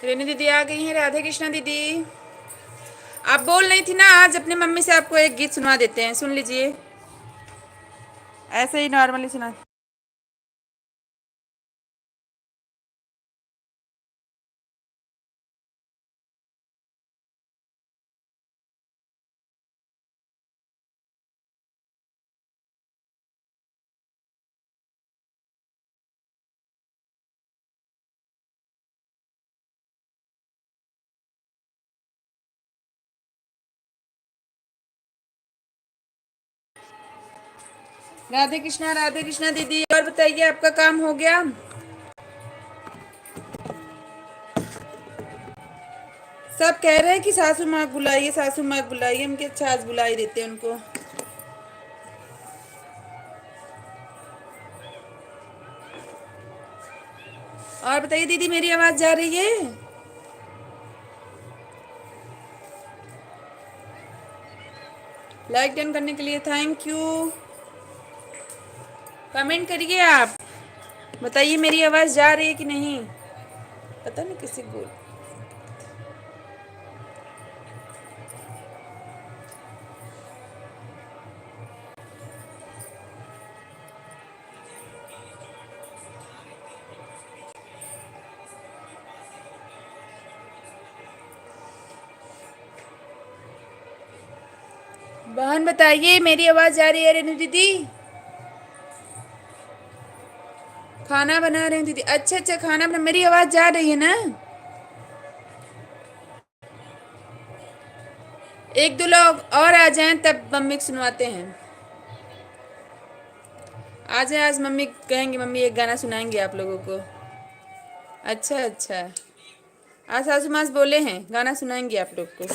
रेनी दीदी आ गई हैं। राधे कृष्णा दीदी, आप बोल रही थी ना, आज अपनी मम्मी से आपको एक गीत सुना देते हैं, सुन लीजिए। ऐसे ही नॉर्मली सुना। राधे कृष्णा दीदी, और बताइए आपका काम हो गया? सब कह रहे हैं कि सासू माँ बुलाइए, सासू माँ बुलाइए, हम के अच्छा आज बुलाई देते हैं उनको। और बताइए दीदी, मेरी आवाज जा रही है? लाइक डन करने के लिए थैंक यू। कमेंट करिए आप, बताइए मेरी आवाज जा रही है कि नहीं। पता नहीं किसी को। बहन बताइए मेरी आवाज जा रही है रेनू दीदी? खाना बना रही हूँ दीदी। अच्छा अच्छा, खाना बना, मेरी आवाज जा रही है ना? एक दो लोग और आ जाएं तब मम्मी को सुनवाते हैं। आ जाए, आज मम्मी कहेंगे, मम्मी एक गाना सुनाएंगे आप लोगों को। अच्छा अच्छा, आज सासू मास बोले हैं गाना सुनाएंगे आप लोग को।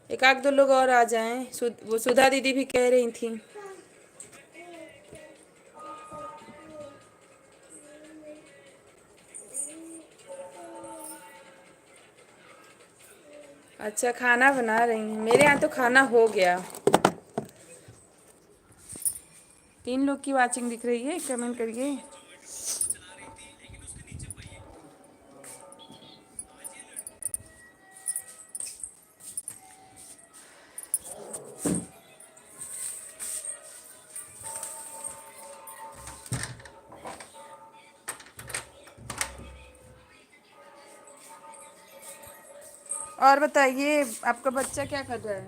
एक आध दो लोग और आ जाएं। वो सुधा दीदी भी कह रही थी। अच्छा, खाना बना रही हूँ, मेरे यहाँ तो खाना हो गया। 3 लोग की वाचिंग दिख रही है, कमेंट करिए। और बताइए आपका बच्चा क्या कर रहा है?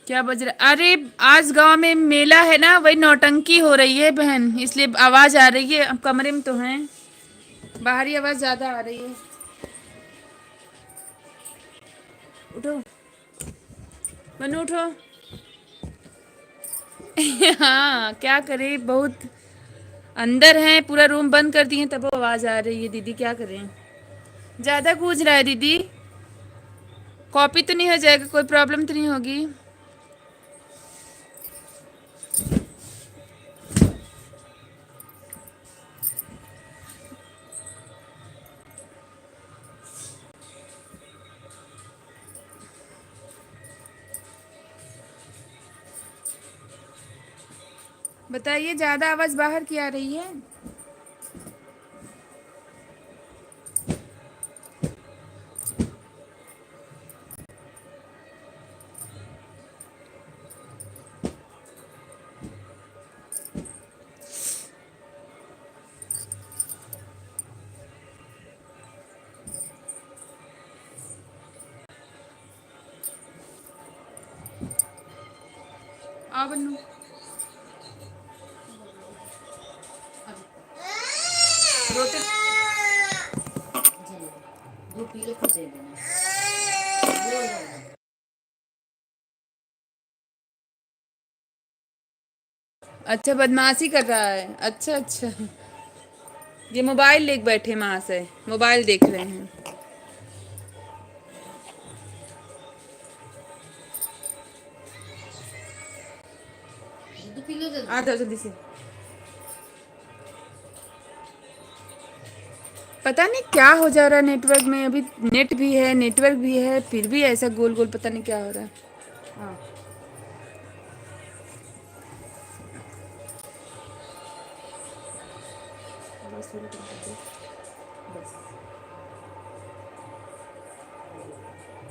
क्या बज रहा? अरे आज गांव में मेला है ना, वही नौटंकी हो रही है बहन, इसलिए आवाज आ रही है। अब कमरे में तो हैं, बाहरी आवाज ज्यादा आ रही है। उठो मनु, उठो। हाँ क्या करे, बहुत अंदर हैं, पूरा रूम बंद कर दिए तब वो आवाज आ रही है। दीदी क्या करें, ज्यादा गूंज रहा है दीदी। कॉपी तो नहीं हो जाएगा? कोई प्रॉब्लम तो नहीं होगी? बताइए, ज्यादा आवाज बाहर की आ रही है? आ बनू, रोते। अच्छा, बदमाशी कर रहा है। अच्छा अच्छा, ये मोबाइल लेके बैठे वहां से, मोबाइल देख रहे हैं। आ जाओ जल्दी से। पता नहीं क्या हो जा रहा है नेटवर्क में अभी। नेट भी है, नेटवर्क भी है, फिर भी ऐसा गोल गोल पता नहीं क्या हो रहा है। हाँ। बस थोड़ी कम कर दो, बस।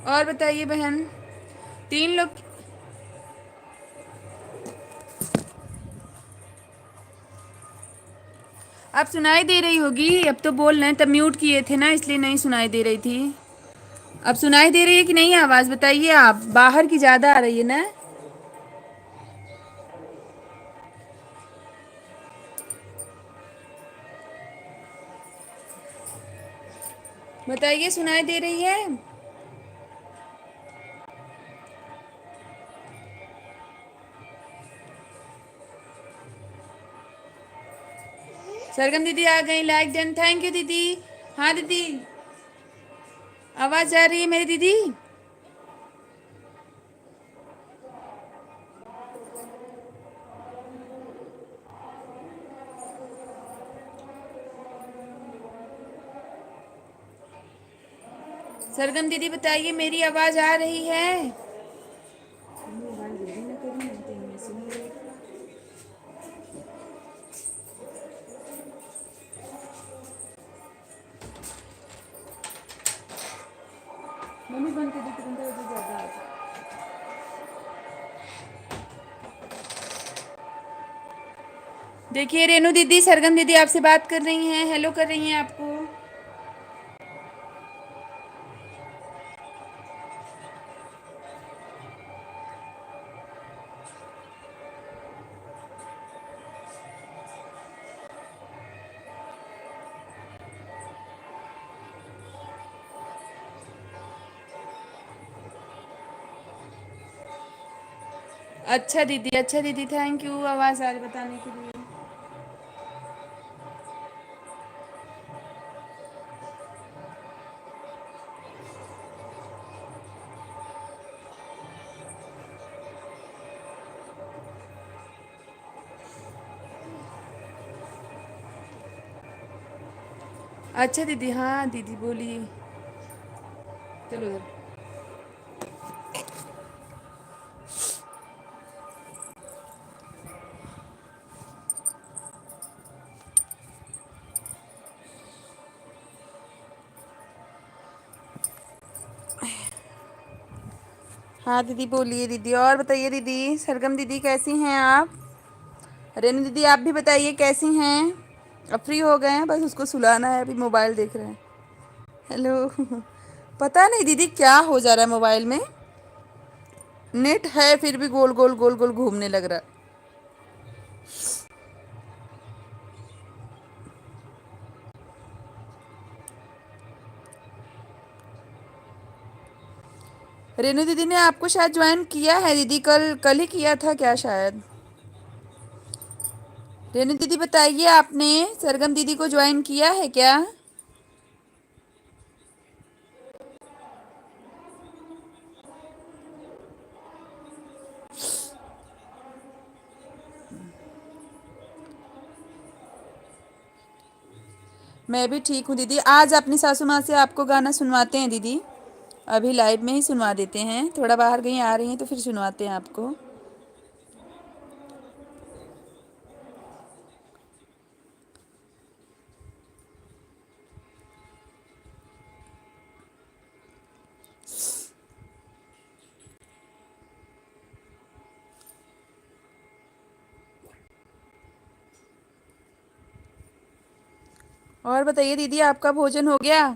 और बताइए बहन। तीन लोग। अब सुनाई दे रही होगी, अब तो बोल रहे हैं, तब म्यूट किए थे ना इसलिए नहीं सुनाई दे रही थी। अब सुनाई दे रही है कि नहीं आवाज़ बताइए आप, बाहर की ज़्यादा आ रही है ना। बताइए सुनाई दे रही है। सरगम दीदी आ गई, लाइक डन, थैंक यू दीदी। हाँ दीदी, आवाज़ आ रही है मेरी दीदी। सरगम दीदी बताइए मेरी आवाज़ आ रही है। मम्मी बंद कर दी तुरंत, ज़्यादा आ रहा। देखिए रेनू दीदी, सरगम दीदी आपसे बात कर रही हैं, हेलो कर रही हैं आपको। अच्छा दीदी, अच्छा दीदी, थैंक यू आवाज़ आ रही बताने के लिए। अच्छा दीदी, हाँ दीदी बोलिए। चलो उधर। हाँ दीदी बोलिए दीदी, और बताइए दीदी, सरगम दीदी कैसी हैं आप। रेनू दीदी आप भी बताइए कैसी हैं। अब फ्री हो गए हैं, बस उसको सुलाना है, अभी मोबाइल देख रहे हैं। हेलो। पता नहीं दीदी क्या हो जा रहा है मोबाइल में। नेट है फिर भी गोल गोल गोल गोल घूमने लग रहा है। रेनू दीदी ने आपको शायद ज्वाइन किया है दीदी, कल कल ही किया था क्या शायद। रेनू दीदी बताइए, आपने सरगम दीदी को ज्वाइन किया है क्या। मैं भी ठीक हूँ दीदी। आज अपनी सासू माँ से आपको गाना सुनवाते हैं दीदी, अभी लाइव में ही सुनवा देते हैं, थोड़ा बाहर कहीं आ रही हैं तो फिर सुनवाते हैं आपको। और बताइए दीदी, आपका भोजन हो गया।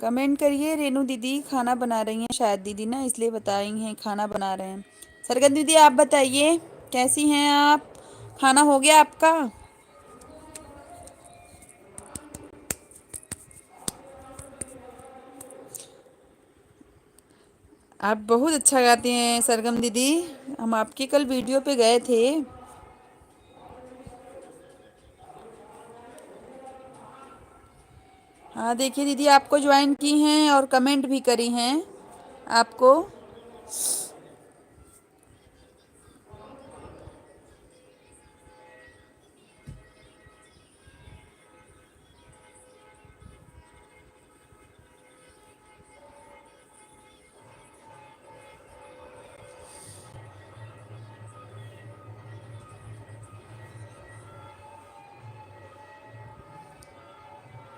कमेंट करिए। रेनू दीदी खाना बना रही हैं शायद दीदी ना, इसलिए बताई हैं खाना बना रहे हैं। सरगम दीदी आप बताइए कैसी हैं आप, खाना हो गया आपका। आप बहुत अच्छा गाती हैं सरगम दीदी, हम आपकी कल वीडियो पे गए थे। हाँ देखिए दीदी, आपको ज्वाइन की हैं और कमेंट भी करी हैं आपको।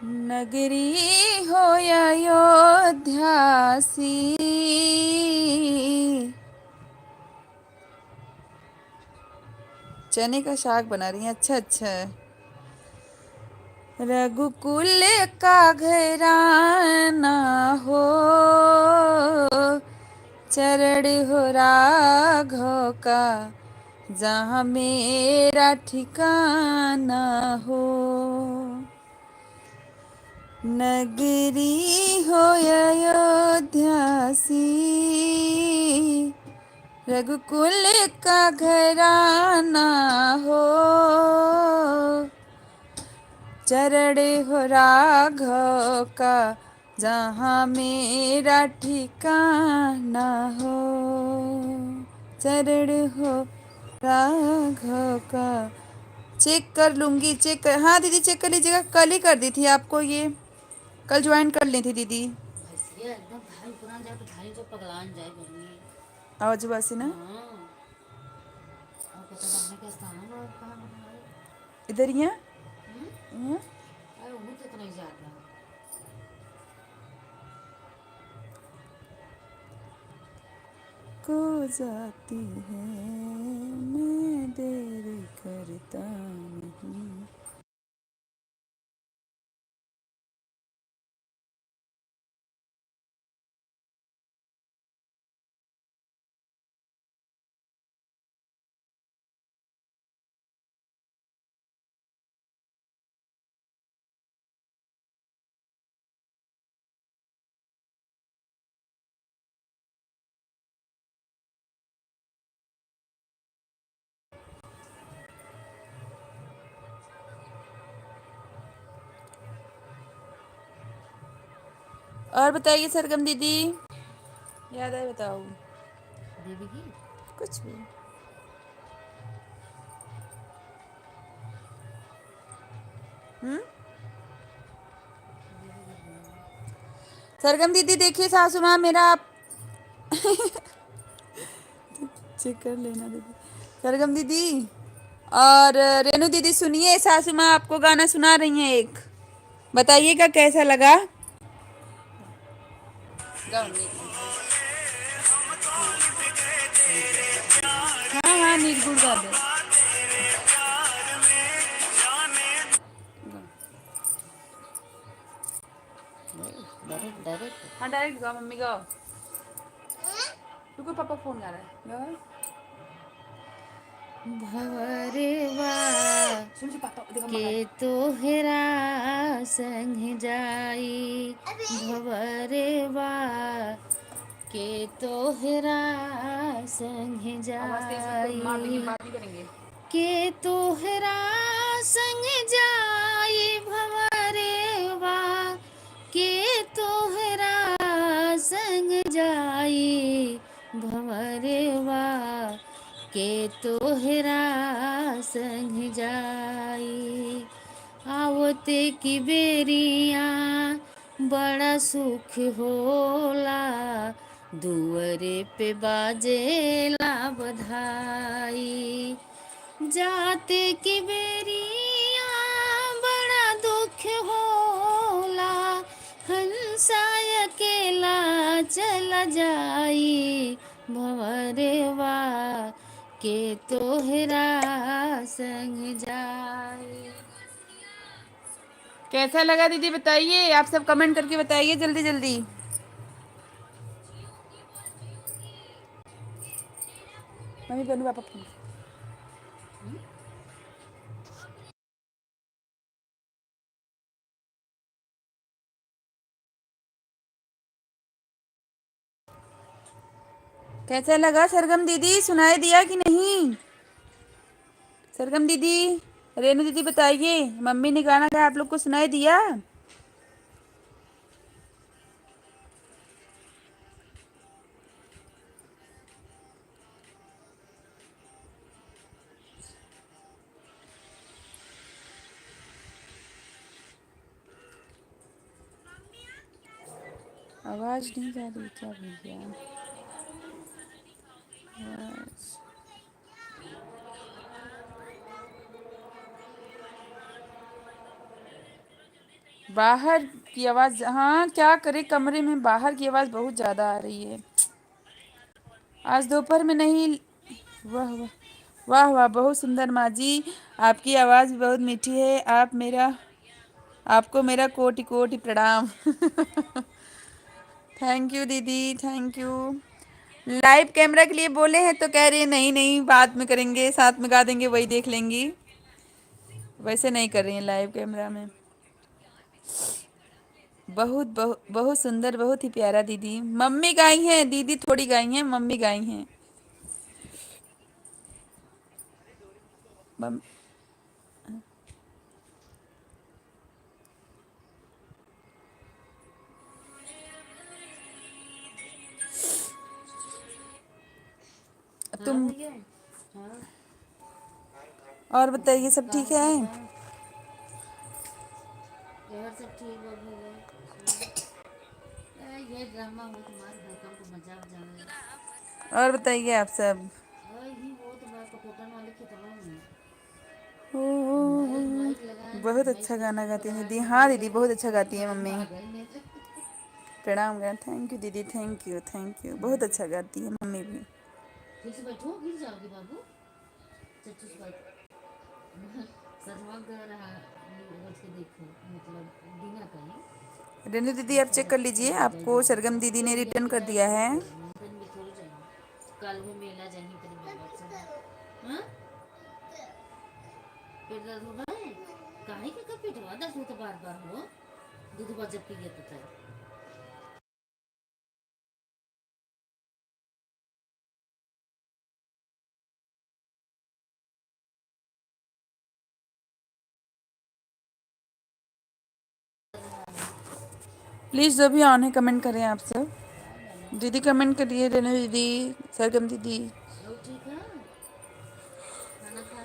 नगरी हो अयोध्या सी, चने का साग बना रही हैं, अच्छा अच्छा। रघुकुल का घराना हो, चरण हो राघव का, जहाँ मेरा ठिकाना हो। नगरी हो अयोध्या सी, रघुकुल का घराना हो, चरण हो राघव का, जहाँ मेरा ठिकाना हो। चरण हो राघव का। चेक कर लूँगी, चेक कर, हाँ दीदी चेक कर लीजिएगा, कल ही कर दी थी आपको ये, कल ज्वाइन कर ली थी दीदी। एकदम धान पुरान जाए तो धान जो पगलान जाए गर्मी। आवाज बासी ना। हाँ और पता बाहर का स्थान और कहाँ बनाए। इधर ही है। अरे उन्हें तो इतना ही जाता है। को जाती है, मैं देर करता नहीं। और बताइए सरगम दीदी, याद है बताओ। देवी की कुछ भी। हम्म। सरगम दीदी देखिए, सासू माँ मेरा आप चेक कर लेना दीदी। सरगम दीदी और रेनू दीदी सुनिए, सासू माँ आपको गाना सुना रही हैं एक, बताइएगा कैसा लगा। गाओ हाँ हाँ, निर्गुण गा दो। Direct direct. हाँ डायरेक्ट गाओ, मम्मी गाओ। रुको पापा फोन आ रहा है, गाओ। भवरवा सुन सुन पापा देखो के मम्मा। तोहरा संग जाई, भवरवा के तोहरा संग आवाज तेज मत करो, मार देंगे, जाई, बात नहीं करेंगे। के तोहरा संग जाई, भवरवा के तोहरा संग जाई, भवरवा के तोहरा संग जाई। आवते की बेरिया बड़ा सुख होला, दुअरे पे बाजेला बधाई। जाते की बेरिया बड़ा दुख होला, हंसा अकेला चला जाई, भंवरवा के तोहरा संग जाई। कैसा लगा दीदी बताइए, आप सब कमेंट करके बताइए जल्दी जल्दी। मम्मी बनू पापा फोन। कैसा लगा सरगम दीदी, सुनाई दिया कि नहीं। सरगम दीदी, रेनू दीदी बताइए, मम्मी ने गाना गाया आप लोग को सुनाई दिया। आवाज़ नहीं जा रही क्या भैया? आवाज़ बाहर की आवाज़, हाँ क्या करे, कमरे में बाहर की आवाज़ बहुत ज़्यादा आ रही है। आज दोपहर में नहीं। वाह वाह, वाह वाह, बहुत सुंदर माँ जी। आपकी आवाज़ भी बहुत मीठी है। आपको मेरा कोटि कोटि प्रणाम। थैंक यू दीदी, थैंक यू। लाइव कैमरा के लिए बोले हैं तो कह रही है नहीं नहीं, बाद में करेंगे, साथ में गा देंगे, वही देख लेंगी। वैसे नहीं कर रही हैं लाइव कैमरा में। बहुत बहुत बहुत सुंदर, बहुत ही प्यारा दीदी। मम्मी गाई हैं, दीदी थोड़ी गाई हैं, मम्मी गाई हैं। मम, हाँ तुम भैया। हाँ। और बताइए, सब का ठीक है है? भैया? यार सब ठीक बा भैया। ये ड्रामा हो तुम्हारे घर का तो मजा आ जाए। और बताइए आप सब। ही वो तो मैं कपोटन वाले खेतवा में ओ, ओ, माइक ओ, माइक लगाए हैं, बहुत माइक अच्छा से गाना खूब गाती हैं लगाए दीदी। थे हाँ बोल दीदी, रहे बहुत अच्छा गाती है मैं मम्मी। भाग गई नहीं। प्रणाम करें। थैंक यू दीदी, थैंक यू, थैंक यू। बहुत अच्छा गाती है मम्मी भी। ठीक से बैठो, गिर जाओगे बाबू। चच्चू से बात सजमा कर रहा बच के देखो, मतलब बिना कहीं रेनू दीदी, आप चेक कर लीजिए, सजग गई आपको बाबू सरगम दीदी के ने उड़िया रिटर्न के कर जाए दिया तो है। माउंटेन में थोड़ी जाएंगे, कल में मेला जाएंगे तेरे बाबा के साथ। हाँ पेट दर्द हो रहा है? काहे का पेट हुआ दर्द हो तो बार बार हो, दूध बार जब पिए तो तय। प्लीज़ जो भी ऑन है कमेंट करें आप सब। दीदी कमेंट करिए, रेनू दीदी, सरगम दीदी। और ठीक है, खाना खा।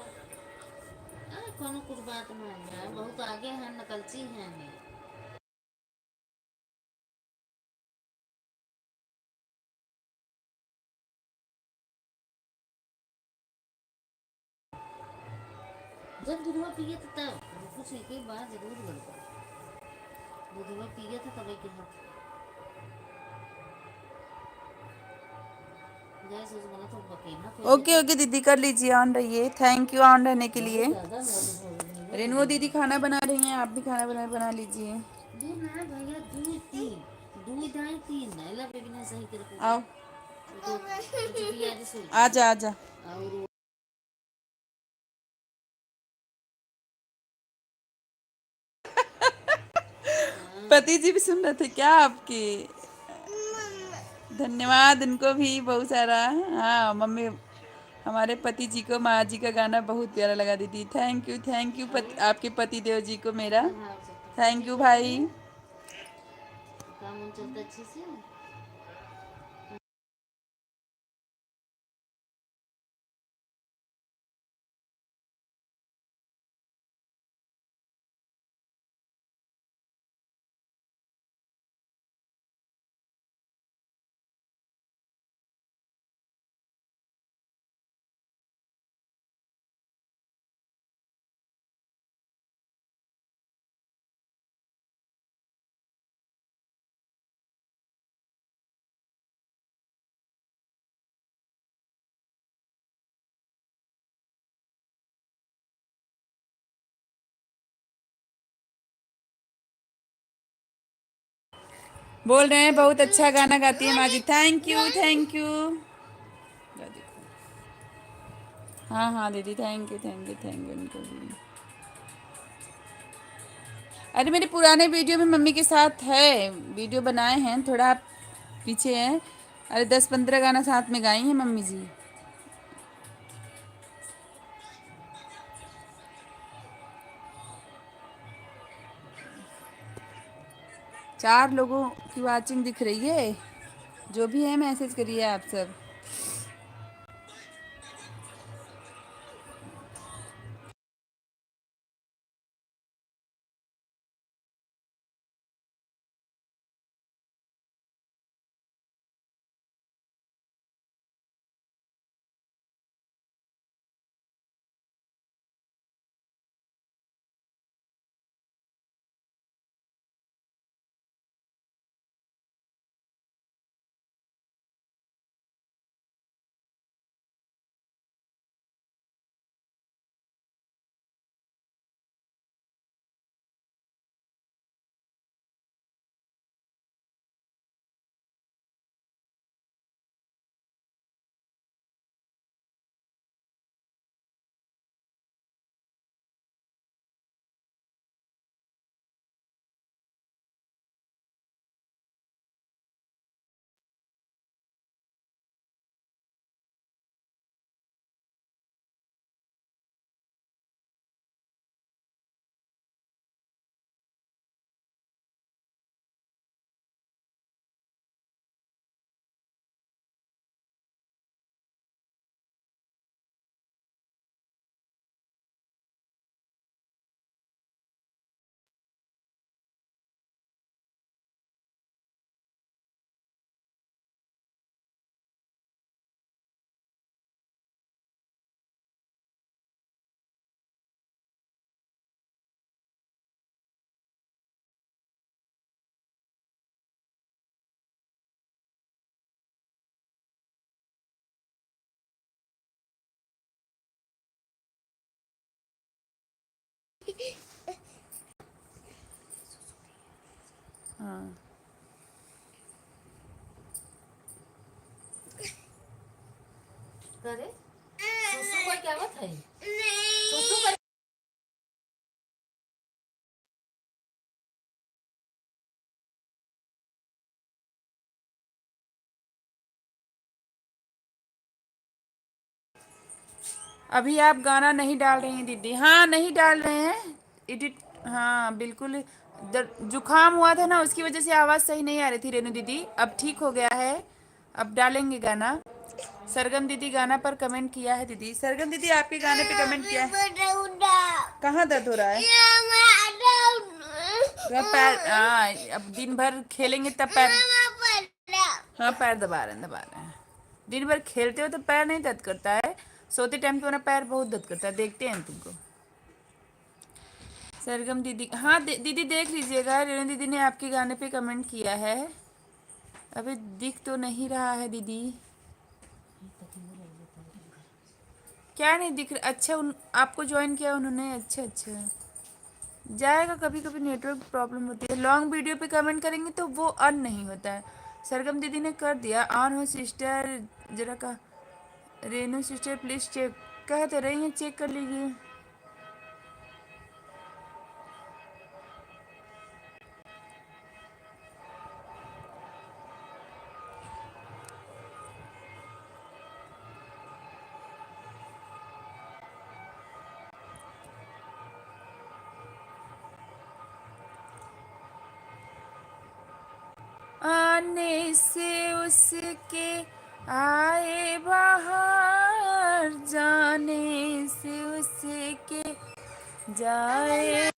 अरे कोनो कुछ बात नहीं है, बहुत आगे हैं, नकलची हैं ये। जब दूधवा पिए थे तब कुछ एक ही बार जरूर गड़बड़, दूधवा पिए थे तब के हाथ गैस उस बना तो बकेना कोई ओके देते। ओके दीदी, कर लीजिए, ऑन रहिए। थैंक यू ऑन रहने के बहुत लिए। ज़्यादा मौज हो रेनू गई। दीदी खाना बना रही हैं, आप भी खाना बना लीजिए। दूध ना भैया, दूध तीन, दूध है तीन, एला बेबी ने सही कर आओ, पूछा। तो पिया जी सो जाए आजा आजा। और पति जी भी सुन रहे थे क्या आपके? धन्यवाद उनको भी बहुत सारा। हाँ मम्मी, हमारे पति जी को माँ जी का गाना बहुत प्यारा लगा दीदी। थैंक यू आपके पति देव जी को मेरा। हाँ हाँ सब थैंक ठीक यू है भाई। भैया, काम उन चलता अच्छे से। बोल रहे हैं बहुत अच्छा गाना गाती है माँ जी। Thank you, thank you. हाँ हाँ दीदी, thank you, thank you, thank you उनको भी। अरे मेरे पुराने वीडियो में मम्मी के साथ है, वीडियो बनाए हैं, थोड़ा आप पीछे हैं। अरे 10-15 गाना साथ में गाई हैं मम्मी जी। 4 लोगों की वाचिंग दिख रही है। जो भी है मैसेज करिए आप सब। हाँ करे सुसु का क्या बात है सुसु कर अभी आप गाना नहीं डाल रही हैं दीदी? हाँ नहीं डाल रहे हैं, एडिट। हाँ बिल्कुल, जुकाम हुआ था ना, उसकी वजह से आवाज़ सही नहीं आ रही थी रेनू दीदी। अब ठीक हो गया है, अब डालेंगे गाना। सरगम दीदी गाना पर कमेंट किया है दीदी। सरगम दीदी आपके गाने पे कमेंट किया है। कहाँ दर्द हो रहा है? पैर, हाँ अब दिन भर खेलेंगे तब पैर। हाँ पैर दबा रहे हैं, दबा रहे हैं। दिन भर खेलते हो तो पैर नहीं दर्द करता है, सोते टाइम तो मेरा पैर बहुत दर्द करता है। देखते हैं तुमको। सरगम दीदी, हाँ दीदी देख लीजिएगा, रेणु दीदी ने आपके गाने पे कमेंट किया है। अभी दिख तो नहीं रहा है दीदी। क्या नहीं दिख रहा? अच्छा आपको ज्वाइन किया उन्होंने? अच्छा अच्छा, जाएगा। कभी कभी नेटवर्क प्रॉब्लम होती है। लॉन्ग वीडियो पे कमेंट करेंगे तो वो ऑन नहीं होता है। सरगम दीदी ने कर दिया ऑन हो सिस्टर, जरा का। रेनू सिस्टर प्लीज चेक, कह तो रही हैं चेक कर लीजिए। आने से उसके आए बाहर, जाने से उसके जाए।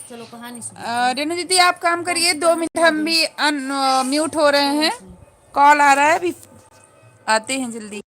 चलो कहानी सुनाते रेनू दीदी आप काम करिए, 2 मिनट हम भी म्यूट हो रहे हैं। कॉल आ रहा है, अभी आते हैं जल्दी।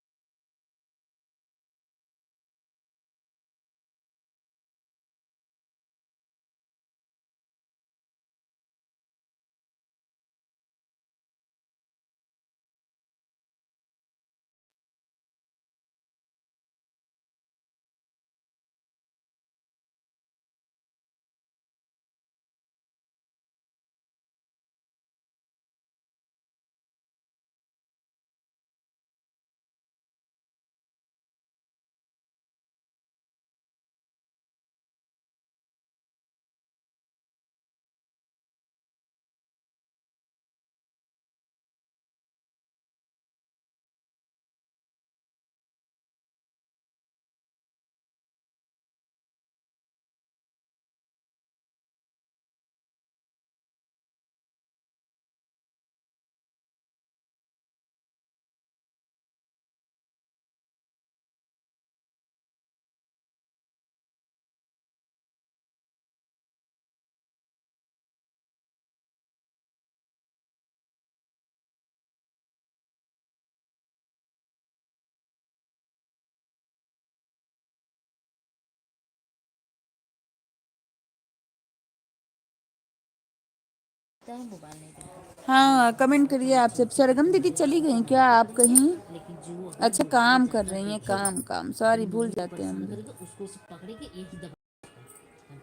हैं मोबाइल नहीं देखा हाँ कमेंट करिए आप सब। सरगम दीदी चली गई क्या आप कहीं? लेकिन जो अच्छा काम कर रही हैं, काम काम, सॉरी भूल जाते हैं हम लोग। करेगा उसको सिर्फ पकड़े के एक ही दबा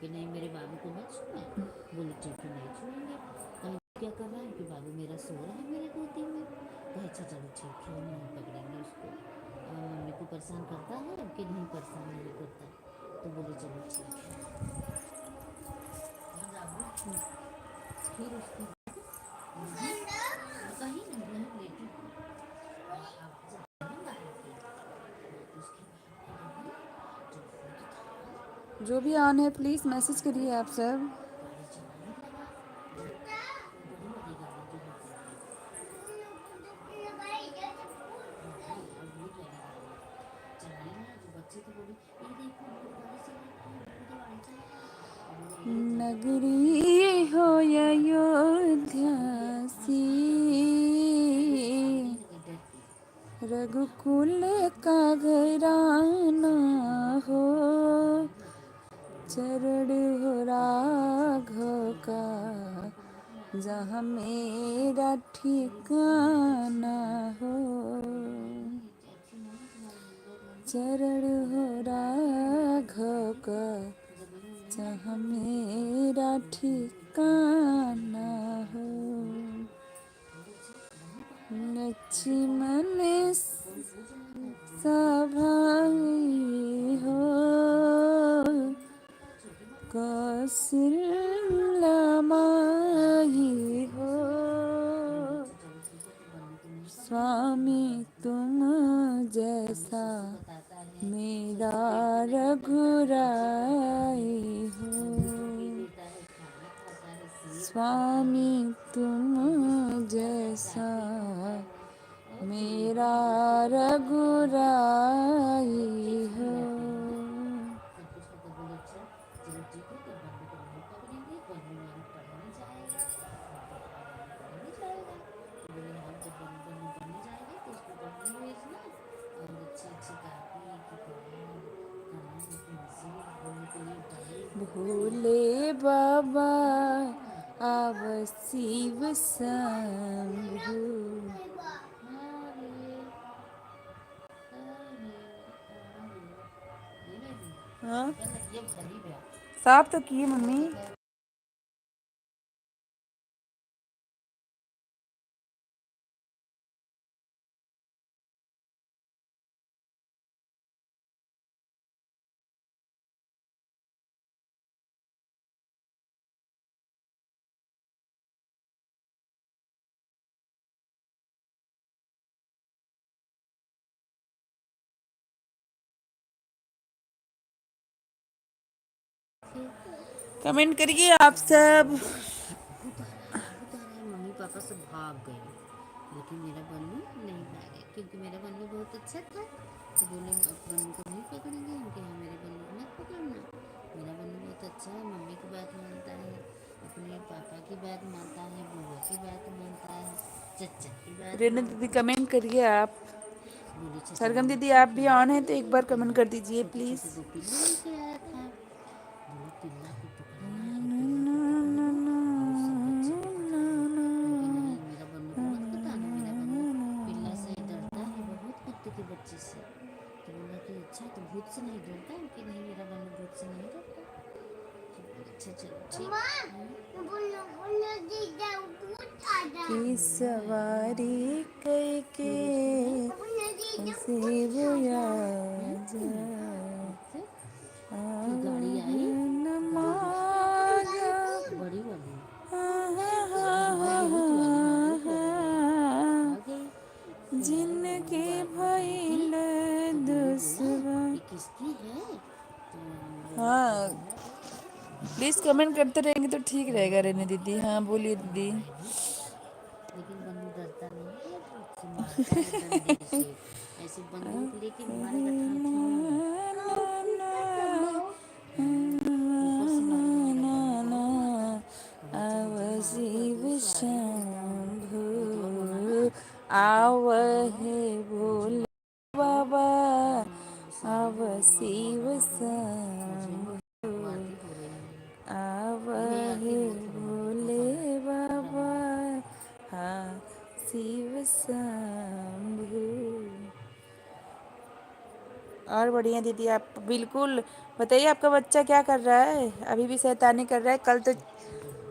कि नहीं मेरे बाबू को मत छूना। बोले ठीक है नहीं छूएंगे। कहीं क्या कर रहा है कि बाबू मेरा सो रहा है मेरे गोदी में। कहे अच्छा चलो ठीक है हम नहीं पकड़ेंगे उसको। मम्मी को परेशान करता है कि नहीं परेशान नहीं करता। तो बोले चलो ठीक है। फिर उसको कहीं नहीं लेटी जो भी ऑन है प्लीज़ मैसेज करिए आप सब। नगरी हो अयोध्या सी, रघुकुल का घराना हो, चरण हो राम का जहाँ मेरा ठिकाना हो, चरण हो राघव का जहाँ मेरा ठिकाना हो, लक्ष्मण सभाई हो, कौशल्या माही हो, स्वामी तुम जैसा मेरा रघुराई हो, स्वामी तुम जैसा मेरा रघुराई हो। भोले बाबा आव शिव शंभु, हाँ साफ तो किए मम्मी। कमेंट करिए आप सब। मम्मी पापा सब भाग गए, लेकिन मेरा बन्नू नहीं भागे, क्योंकि मेरा बन्नू बहुत अच्छा था। तो बोले अब बन्नू को नहीं पकड़ेंगे, हम कहा मेरे बन्नू को मत पकड़ना, मेरा बन्नू बहुत अच्छा है, मम्मी की बात मानता है, अपने पापा की बात मानता है, बुआ की बात मानता है, चचा की बात रेणु दीदी मानता है। कमेंट करिए आप। बोले चचा सरगम बोले दीदी आप ठीक भी है। ऑन है तो एक बार कमेंट कर दीजिए छोटे प्लीज। छोटे दो पिल्ले लेके आया था, बोले पिल्ला को पकड़ना है, पिल्ला को पकड़ो और सब बच्चे को पकड़ो, क्योंकि नहीं मेरा बन्नू को मत बताना, मेरा बन्नू पिल्ला से डरता है बहुत, कुत्ते के बच्चे से। तो बोला कि अच्छा तो भूत से नहीं डरता, कि नहीं मेरा बन्नू भूत से नहीं डरता। तो बोले अच्छा चलो ठीक। की सवारी करके शिव आजा, फिर गाड़ी आई, बड़ी वाली बहुत वाली, हाँ बहुत बड़ी वाली आ गई। जिनके थी भइल तो बोली बोला दुश्मन। ये किसकी है, तो बोला कि हाँ प्लीज कमेंट करते रहेंगे तो ठीक रहेगा रेनू दीदी। हाँ बोलिए दीदी। लेकिन बन्नू डरता नहीं है, भूत से मारता है डंडे से, ऐसे बंदूक लेके मारेगा ठाव ठाव। ऊपर से मारेगा, मेरा बन्नू बहुत मारता है। कहा चलो जब मार कर शिव दो सवारी हो, शंभु भूतवा बना ना, लेकिन आव हाँ हे मुझे भोले बाबा, हाँ सारी आव शिव मुझे शंभु, बातें हो रही हैं। आव ये आके हे रो थोड़ा बहुत भोले पूरा बाबा, नहीं। हाँ शिव शंभु। और बढ़िया दीदी आप बिल्कुल बताइए आपका बच्चा क्या कर रहा है? अभी भी शैतानी कर रहा है? कल तो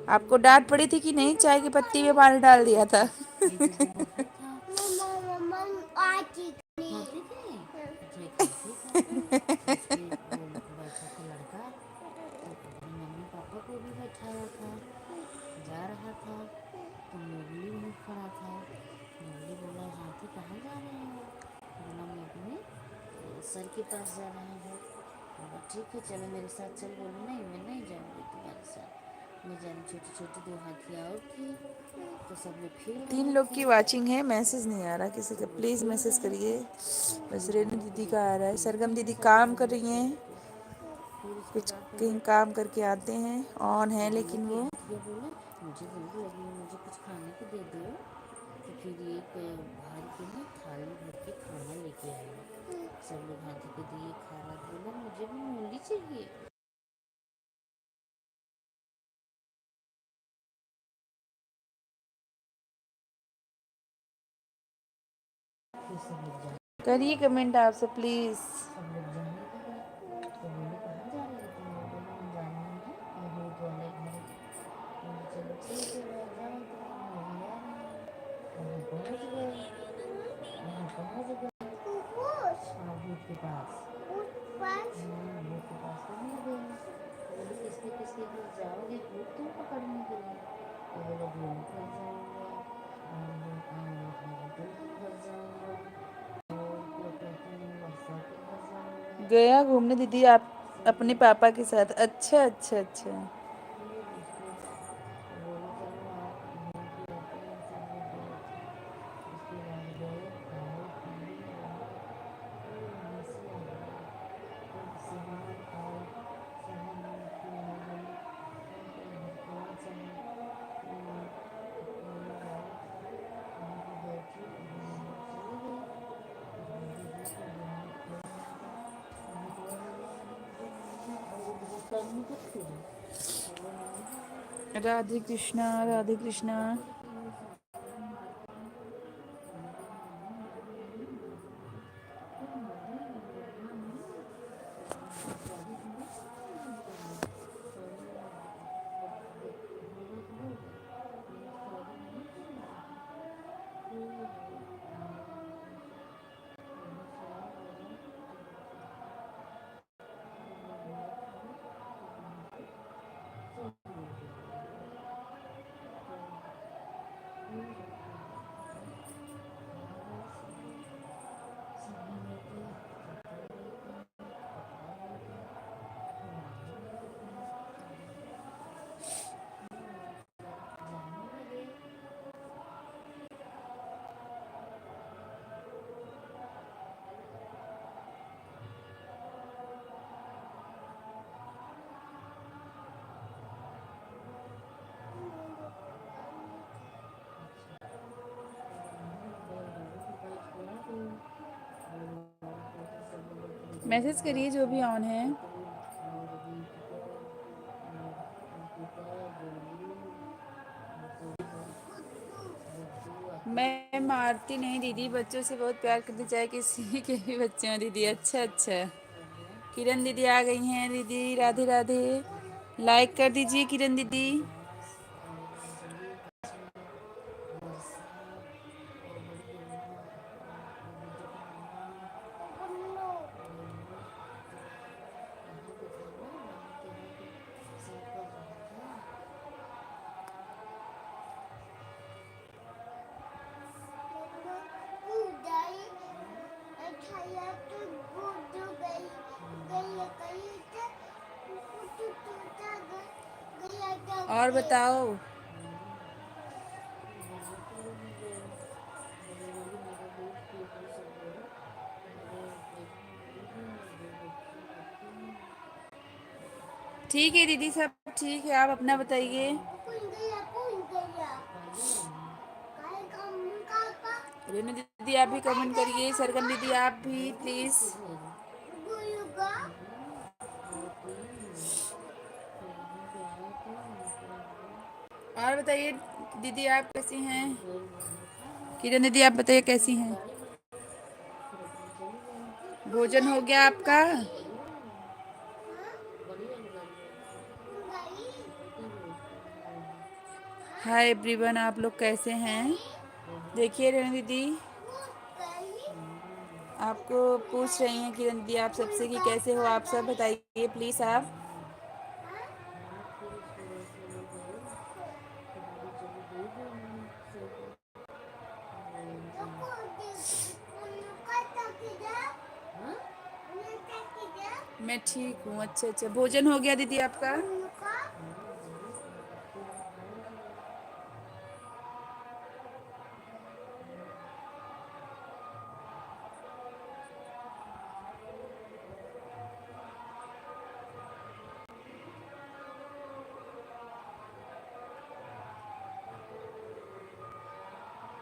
आपको डांट पड़ी थी कि नहीं, चाय की पत्ती में पानी डाल दिया था। ये दीदी बाहर था, खाते थे, जय खाते था, उसके वो बैठा था लड़का, तो अपने मम्मी पापा को भी बैठाया था, जा रहा था, तो मोगली वहीं खड़ा था। मोगली बोला हाथी कहाँ जा रहे हो? बोला मैं अपने सर के पास जा रहा हूँ। बोला ठीक है चलो मेरे साथ चल। बोले नहीं मैं नहीं जाऊँगी तुम्हारे साथ, मैं जा रही। छोटी छोटी दो हाथियाँ और थी, तो सब लोग खेल तीन रहे लोग थे। की वाचिंग है, मैसेज नहीं आ रहा किसी का, सब लोग प्लीज़ खेल मैसेज रहे करिए। थे, बस फिर रेनू बन्नू को दीदी का आ देखा रहा है, कि सरगम इतने दीदी सारे काम कर बंदूक रही हैं, लेके। फिर उसके कुछ बाद कहीं बोले काम करके आते हैं, ऑन है तो बोला लेकिन कि वो हथिया बोले मुझे भूख लगी है, मुझे कुछ खाने को दे दो। तो फिर एक भाई के ना थाली भर के खाना लेके आया, सब लोग हाथी को दिए, खा रहा। बोला मुझे भी मूली चाहिए। फिर सब लोग जा करिए कमेंट आप सब प्लीज। सब लोग जाने लगे। तो बोले कहाँ जा रहे हो तुम लोग? बोले हम जाना है ये भूत वाले घर। बोले चलो ठीक है भाई जाओ तुम लोग, मैं भी आ रही हूँ। वहाँ पहुँच गए। वहाँ पहुँच गए हाँ भूत के पास। हाँ भूत के पास पहुँच गए। तो बोले किसके किसके घर जाओगे भूत तुम पकड़ने के लिए? तो बोले गोलू घर जाऊँगा और अब्दुल के घर जाऊँगा और क्या कहते हैं वर्षा के घर जाऊँगा। गया घूमने दीदी आप सब अपने लोग पापा के साथ? अच्छा अच्छा अच्छा। फिर उसके बोले चलो आप घूम के आते हैं, सब लोग गए थे। उसके बाद गए खाए पिए रहे। फिर वहाँ से आ गए। फिर शहनाज आए, शहनाज की आ गई। उनके घर कौन सा है? वो लोग आए थे, वहाँ पे बैठे और हम लोग चले गए। फिर दीदी जी को बुलाए फिर आ गए। भूतवा बोले नहीं मुझे नहीं है, और वो भूत करने को फिर बोले नहीं है मुझे। राधे कृष्णा राधे कृष्णा। बोले फिर कि वो सबको मारते हैं। बोले नहीं मुझे नहीं मारेंगे, तुम मरेंगे वरना नहीं। शादी थोड़ी करेंगे हम पहले, पहले होगा तो होगा, नहीं तो शादी नहीं करेंगे हम। फिर हम लोग वहाँ से आ गए। क्या कहते हैं हम लोग गए थे तो वहाँ पे सब लोग आ गए। तो फिर क्या कहते हैं आ गए सब लोग, सब्जी लेके चप्पल लेके कपड़ा लेके फिर आने लगे अपने घर। फिर जाने लगे। अच्छा फिर आने लगे, गाड़ी पे बैठ के आ गए। और फिर सब बोले कि मैसेज करिए जो भी ऑन है। अतुल और दीपिका और अंकिता गोलू और गुड्डू आकाश। मैं मारती नहीं दीदी, बच्चों से बहुत प्यार करती, चाहे किसी के भी बच्चे हों दीदी। अच्छा अच्छा। हो गया किरण दीदी आ गई हैं दीदी, राधे राधे। फिर लाइक कर दीजिए किरण दीदी। आकाश और अंजलि बच्ची वर्षा और बड़ी बहना और बीजू की मम्मा गोलू यहाँ पे थे ना, नानी के यहाँ पे पेशाब कर रहा था। हाँ और बताओ। हाँ यहाँ पे लोग भी गए। बोले बोली मेरा दूध पी लो सब लोग, मेरे पेट में दूध है, मैं दूध रखती हूँ। ठीक है दीदी सब ठीक है, आप अपना बताइए। हाँ पागल है ना। रेनू दीदी आप भी कमेंट करिए, सरगम दीदी आप भी भेजो प्लीज़। उसको भेजो। गए फिर यहाँ पे आए थे, वहाँ पे रह गए। और बताइए दीदी आप कैसी हैं? फिर गए वहाँ से किरण दीदी आप बताइए कैसी अपने हैं? गाड़ी में, फिर अपने चले गए। भोजन हो गया आपका? बड़ी वाली में, बड़ी वाली गाड़ी में बैठे हैं। छोटी में बैठे हैं। हाय एवरीवन, आप लोग कैसे हैं? बहुत देखिए रेनू दीदी हम्म आपको पूछ रही हैं किरण दीदी आप सबसे कि कैसे हो आप सब, बताइए प्लीज़ आप। हम्म हाँ फिर उसके बाद से वो गए। फिर बोले चलो दे दो हमें साइकिल। बोले हाँ मैं ठीक हूँ। अच्छा अच्छा, भोजन हो गया दीदी आपका? हाँ वही गोलगप्पे हम खाए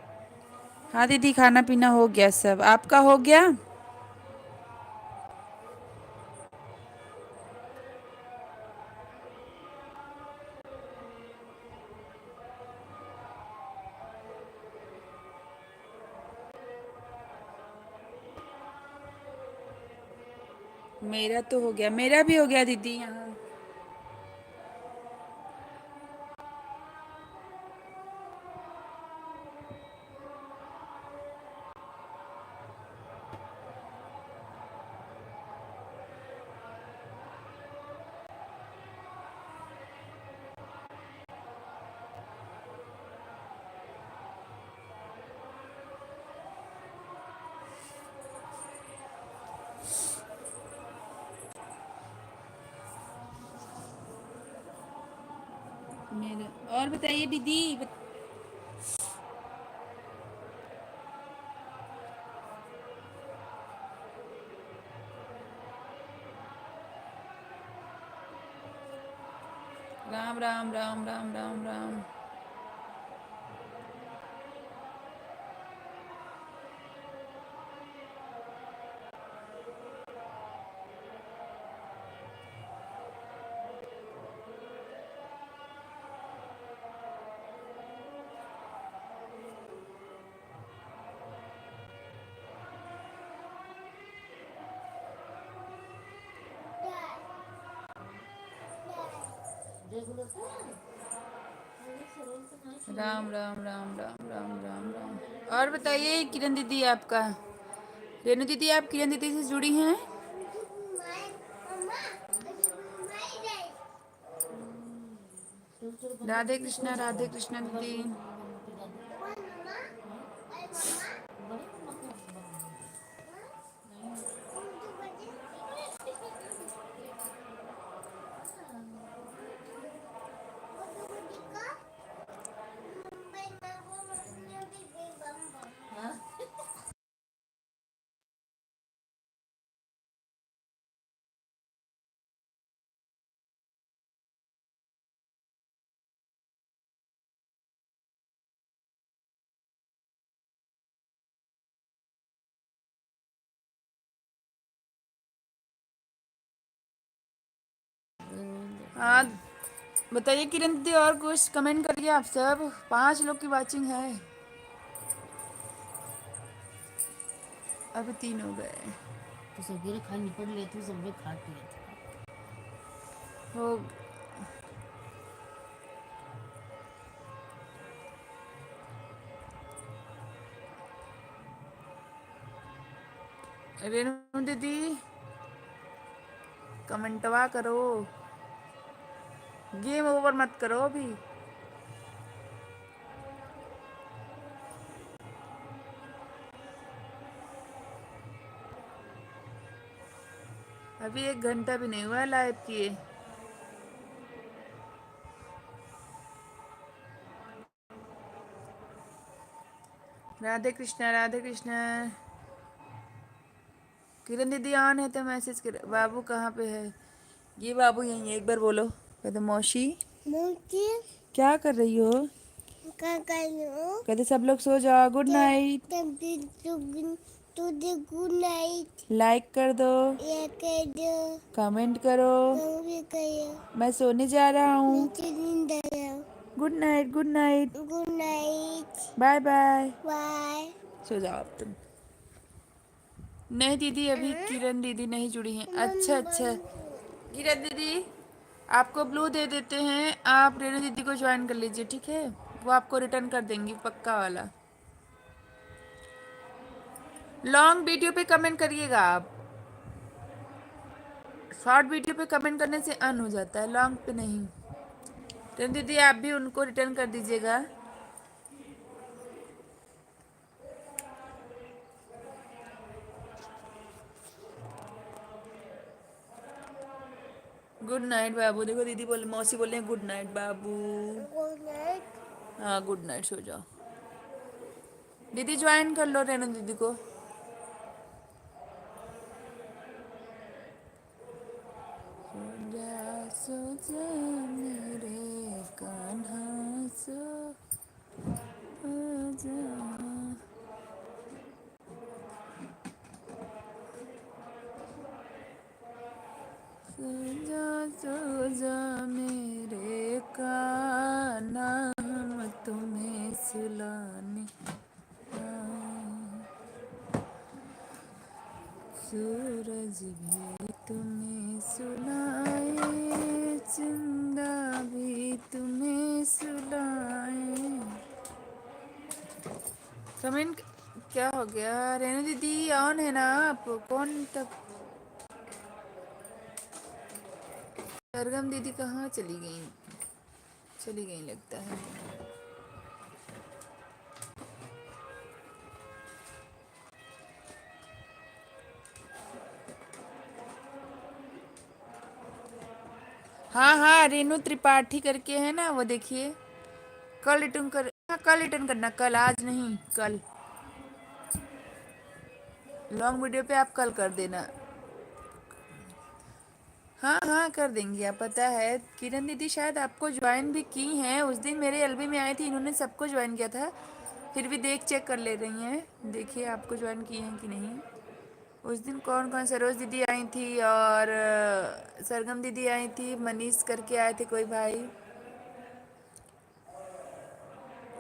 हैं। हाँ दीदी खाना पीना हो गया सब, आपका हो गया? मेरा तो हो गया, मेरा भी हो गया दीदी यहाँ। मेरा और बताइए दीदी राम राम राम राम राम राम। रेगुलर का अरे सरल तो ना छू राम राम राम राम राम राम राम। और बताइए किरण दीदी आपका, रेनू दीदी आप किरण दीदी से जुड़ी हैं? चलो चलो बंद कर राधे दो, सो कृष्णा जाओ राधे कृष्णा मोबाइल दीदी। बंद कर दो पे दादी हाँ बड़े मम्मा को बंद नहीं हाँ हाँ बताइए किरण दीदी, और कुछ कमेंट करिए आप सब, 5 लोग की वाचिंग है, अभी 3 हो गए। तो सवेरे खा निपट लेती सब लोग खा के लेते हो रेनू दीदी कमेंटवा करो, गेम ओवर मत करो अभी। अभी 1 घंटा भी नहीं हुआ है लाइव किए। राधे कृष्णा राधे कृष्णा। किरण दीदी ऑन है तो मैसेज कर। बाबू कहाँ पे है? ये बाबू यहीं है, एक बार बोलो। कहते मौसी मुझे क्या कर रही हो? क्या करूं? कहते सब लोग सो जाओ, गुड नाइट। तभी तुझे गुड नाइट लाइक कर दो, ये कर दो, कमेंट करो। तुम भी करो। मैं सोने जा रहा हूँ। मुझे नींद आ रहा। Good night good night. Good night bye bye. Bye. सो जाओ अब तुम। नहीं दीदी अभी किरण दीदी नहीं जुड़ी हैं। अच्छा अच्छा किरण दीदी आपको ब्लू दे देते हैं, आप रेणु दीदी को ज्वाइन कर लीजिए, ठीक है? वो आपको रिटर्न कर देंगी पक्का वाला। लॉन्ग वीडियो पे कमेंट करिएगा आप, शॉर्ट वीडियो पे कमेंट करने से अन हो जाता है, लॉन्ग पे नहीं। रेणु दीदी आप भी उनको रिटर्न कर दीजिएगा। गुड नाइट बाबू। देखो दीदी बोले, मौसी बोले गुड नाइट बाबू। Good night. हाँ गुड नाइट, सो जाओ। दीदी ज्वाइन कर लो रेणु दीदी को। सो जा मेरे कान्हा सो जा। सो जा मेरे कान्हा, हम तुम्हें सुलाने आए। सूरज भी तुम्हें सुनाए, चंदा भी तुम्हें सुनाए। कमेंट क्या हो गया? रेनू दीदी ऑन है ना आप? कौन तब? सरगम दीदी कहाँ चली गई? चली गई लगता है। हाँ हाँ, रेनू त्रिपाठी करके है ना, वो देखिए। कल रिटर्न कर, हाँ कल रिटर्न करना, कल, आज नहीं कल। लॉन्ग वीडियो पे आप कल कर देना। हाँ हाँ कर देंगी, आप पता है किरण दीदी शायद आपको ज्वाइन भी की हैं। उस दिन मेरे एलबी में आई थी, इन्होंने सबको ज्वाइन किया था। फिर भी देख चेक कर ले रही हैं, देखिए आपको ज्वाइन किए हैं कि नहीं। उस दिन कौन कौन, सरोज दीदी आई थी और सरगम दीदी आई थी, मनीष करके आए थे कोई भाई।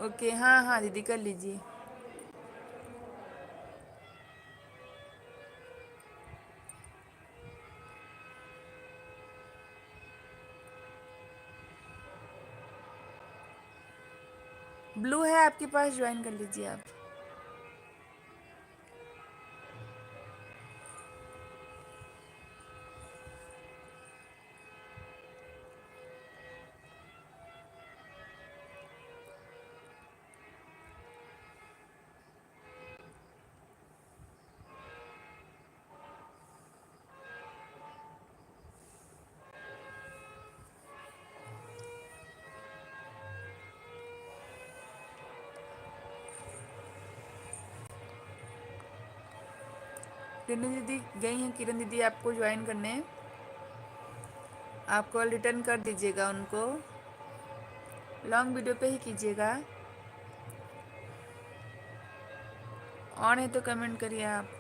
ओके हाँ हाँ दीदी कर लीजिए। ब्लू है आपके पास, ज्वाइन कर लीजिए आप। रेनू दीदी गई हैं किरण दीदी आपको ज्वाइन करने। आप कॉल रिटर्न कर दीजिएगा उनको, लॉन्ग वीडियो पे ही कीजिएगा। ऑन है तो कमेंट करिए आप।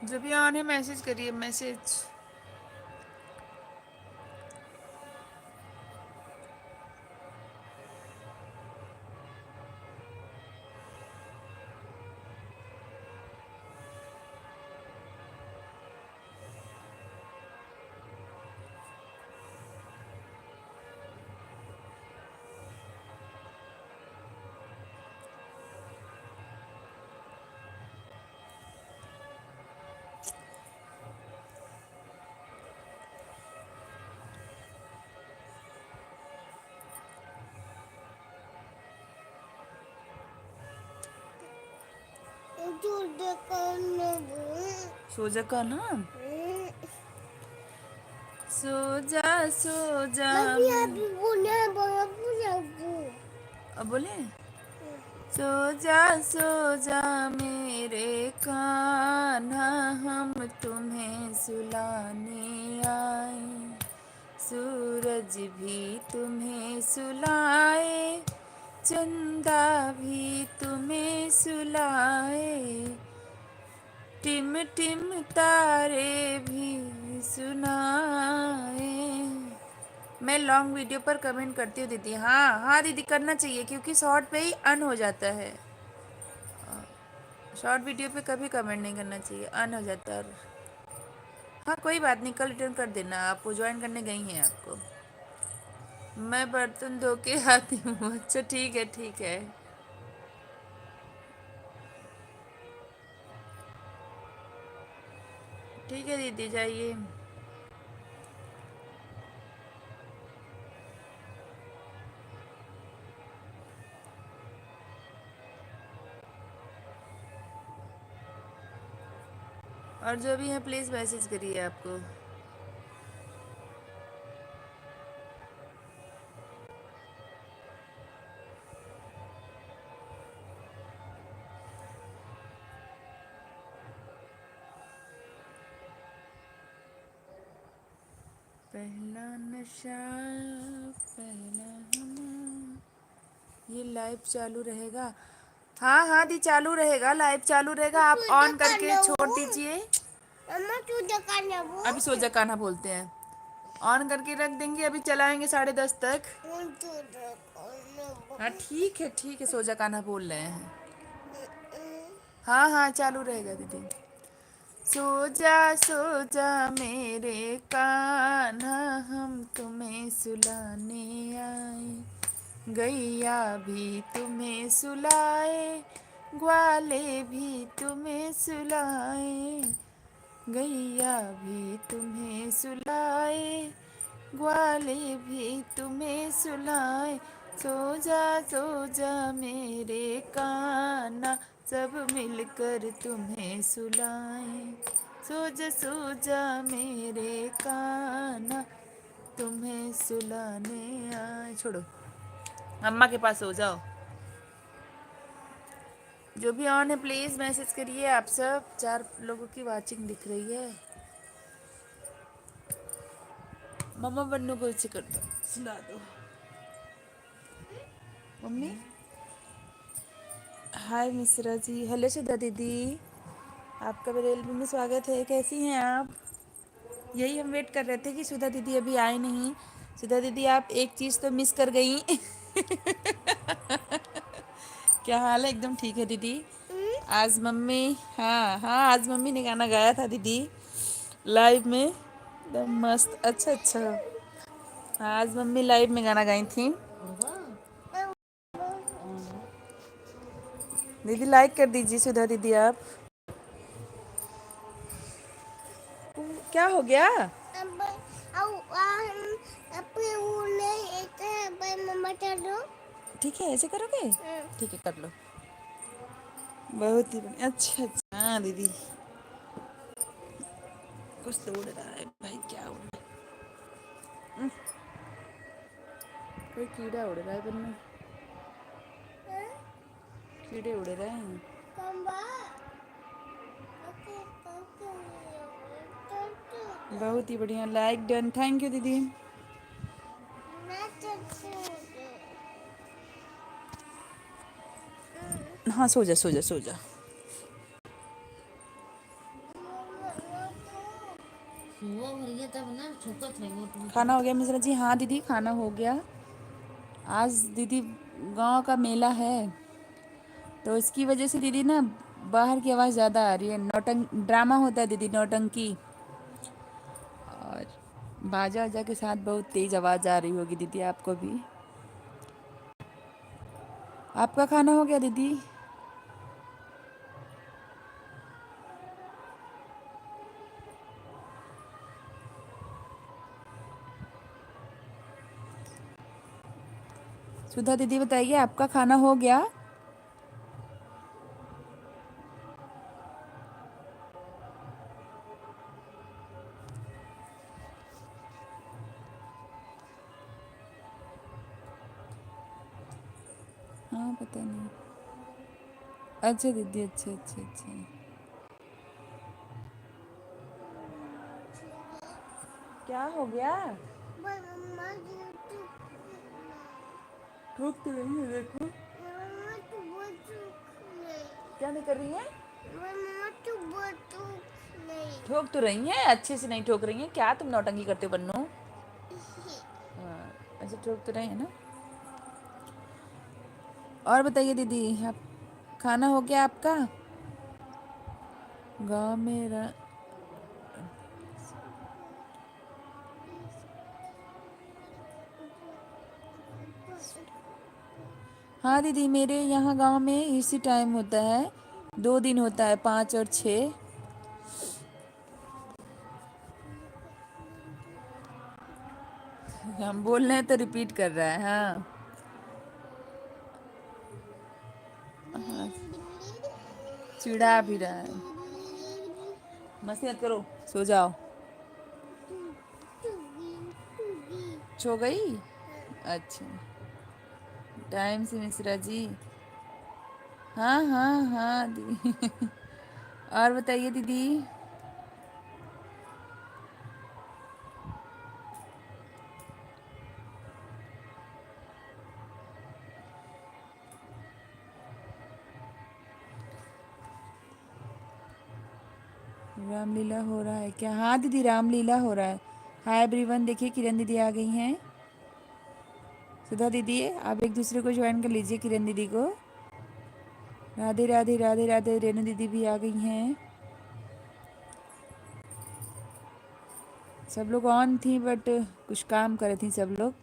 जब भी ऑन है मैसेज करिए, मैसेज। सोजा का नाम, सो जा। अब बोले, सो जा मेरे कान्हा, हम तुम्हें सुलाने आए। सूरज भी तुम्हें सुलाए, चंदा भी तुम्हें सुलाए, टिम टिम तारे भी सुनाए। मैं लॉन्ग वीडियो पर कमेंट करती हूँ दीदी। हाँ हाँ दीदी करना चाहिए, क्योंकि शॉर्ट पे ही अन हो जाता है। शॉर्ट वीडियो पे कभी कमेंट नहीं करना चाहिए, अन हो जाता है। हाँ कोई बात नहीं, कल रिटर्न कर देना। आप ज्वाइन करने गई हैं आपको। मैं बर्तन धो के आती हूँ। अच्छा ठीक है ठीक है। ठीक है दीदी जाइए। और जो भी है प्लीज़ मैसेज करिए आपको। पहला नशा पहला ये लाइव चालू रहेगा। हाँ हाँ दी चालू रहेगा, लाइव चालू रहेगा, आप ऑन करके छोड़ दीजिए। मम्मा तू दुकान वो अभी सोजा कान्हा बोलते हैं, ऑन करके रख देंगे, अभी चलाएंगे 10:30 तक। तू दुकान हाँ ठीक है सोजा कान्हा बोल रहे हैं। हाँ हाँ चालू रहेगा दीदी। सो जा मेरे कान्हा हम तुम्हें सुलाने आए, गैया भी तुम्हें सुलाए, ग्वाले भी तुम्हें सुलाए, गैया भी तुम्हें सुलाए, ग्वाले भी तुम्हें सुलाए, सो जा मेरे कान्हा सब मिलकर तुम्हें सुलाए, सो जा मेरे कान्हा तुम्हें सुलाने आए। छोड़ो, अम्मा के पास सो जाओ। जो भी ऑन है प्लीज़ मैसेज करिए। आप सब 4 लोगों की वाचिंग दिख रही है। मम्मा बन्नू को इसे कर दो, सुला दो। मम्मी हाय मिश्रा जी, हेलो सुधा दीदी, आपका मेरे एल्बम में स्वागत है। कैसी हैं आप? यही हम वेट कर रहे थे कि सुधा दीदी अभी आए नहीं। सुधा दीदी आप एक चीज़ तो मिस कर गई। क्या हाल है? एकदम ठीक है दीदी। आज मम्मी, हाँ हाँ आज मम्मी ने गाना गाया था दीदी लाइव में, एकदम मस्त। अच्छा हाँ, आज मम्मी लाइव में गाना गाई थी। उड़वा दीदी लाइक कर दीजिए सुधा दीदी आप। क्या हो गया? अब अपने वो नहीं एक है मम्मा चलो। ठीक है ऐसे करोगे? ठीक है कर लो, बहुत ही बढ़िया। अच्छा हाँ दीदी, कुछ तो उड़ रहा है भाई, क्या उड़ रहा है? कोई कीड़ा उड़ रहा है बन्नू, कीड़े उड़ रहे हैं। बहुत ही बढ़िया, लाइक डन, थैंक यू दीदी। हाँ सो जा। सुबह भरिया तब ना छुपत है वो तुम। खाना हो गया मिश्रा जी? हाँ दीदी खाना हो गया। आज दीदी गांव का मेला है, तो इसकी वजह से दीदी ना बाहर की आवाज़ ज़्यादा आ रही है। नौटंक ड्रामा होता है दीदी, नौटंकी, और बाजा वाजा के साथ बहुत तेज़ आवाज़ आ रही होगी दीदी आपको भी। आपका खाना हो गया दीदी? सुधा दीदी बताइए आपका खाना हो गया? हाँ पता नहीं। अच्छा दीदी, अच्छा। क्या हो गया? ठोक तो रही है देखो। क्या नहीं कर रही है? ठोक तो रही है, अच्छे से नहीं ठोक रही है। क्या तुम नौटंकी करते हो बन्नू? हाँ ऐसे ठोक तो रहे हैं ना। और बताइए दीदी, आप खाना हो गया आपका? गाँव में हाँ दीदी मेरे यहाँ गांव में इसी टाइम होता है, 2 दिन होता है, 5 और 6। हम बोल रहे हैं तो रिपीट कर रहा है। हाँ चिढ़ा भी रहा है। मस्ती मत करो, सो जाओ। सो गई? अच्छा, टाइम से मिश्रा जी। हाँ दीदी। और बताइए दीदी। रामलीला हो रहा है क्या? हाँ दीदी, रामलीला हो रहा है। हाय एवरीवन, देखिए किरण दीदी आ गई हैं। सुधा दीदी, आप एक दूसरे को ज्वाइन कर लीजिए, किरण दीदी को। राधे राधे राधे राधे, रेणु दीदी भी आ गई हैं। सब लोग ऑन थी बट कुछ काम कर रही थी सब लोग।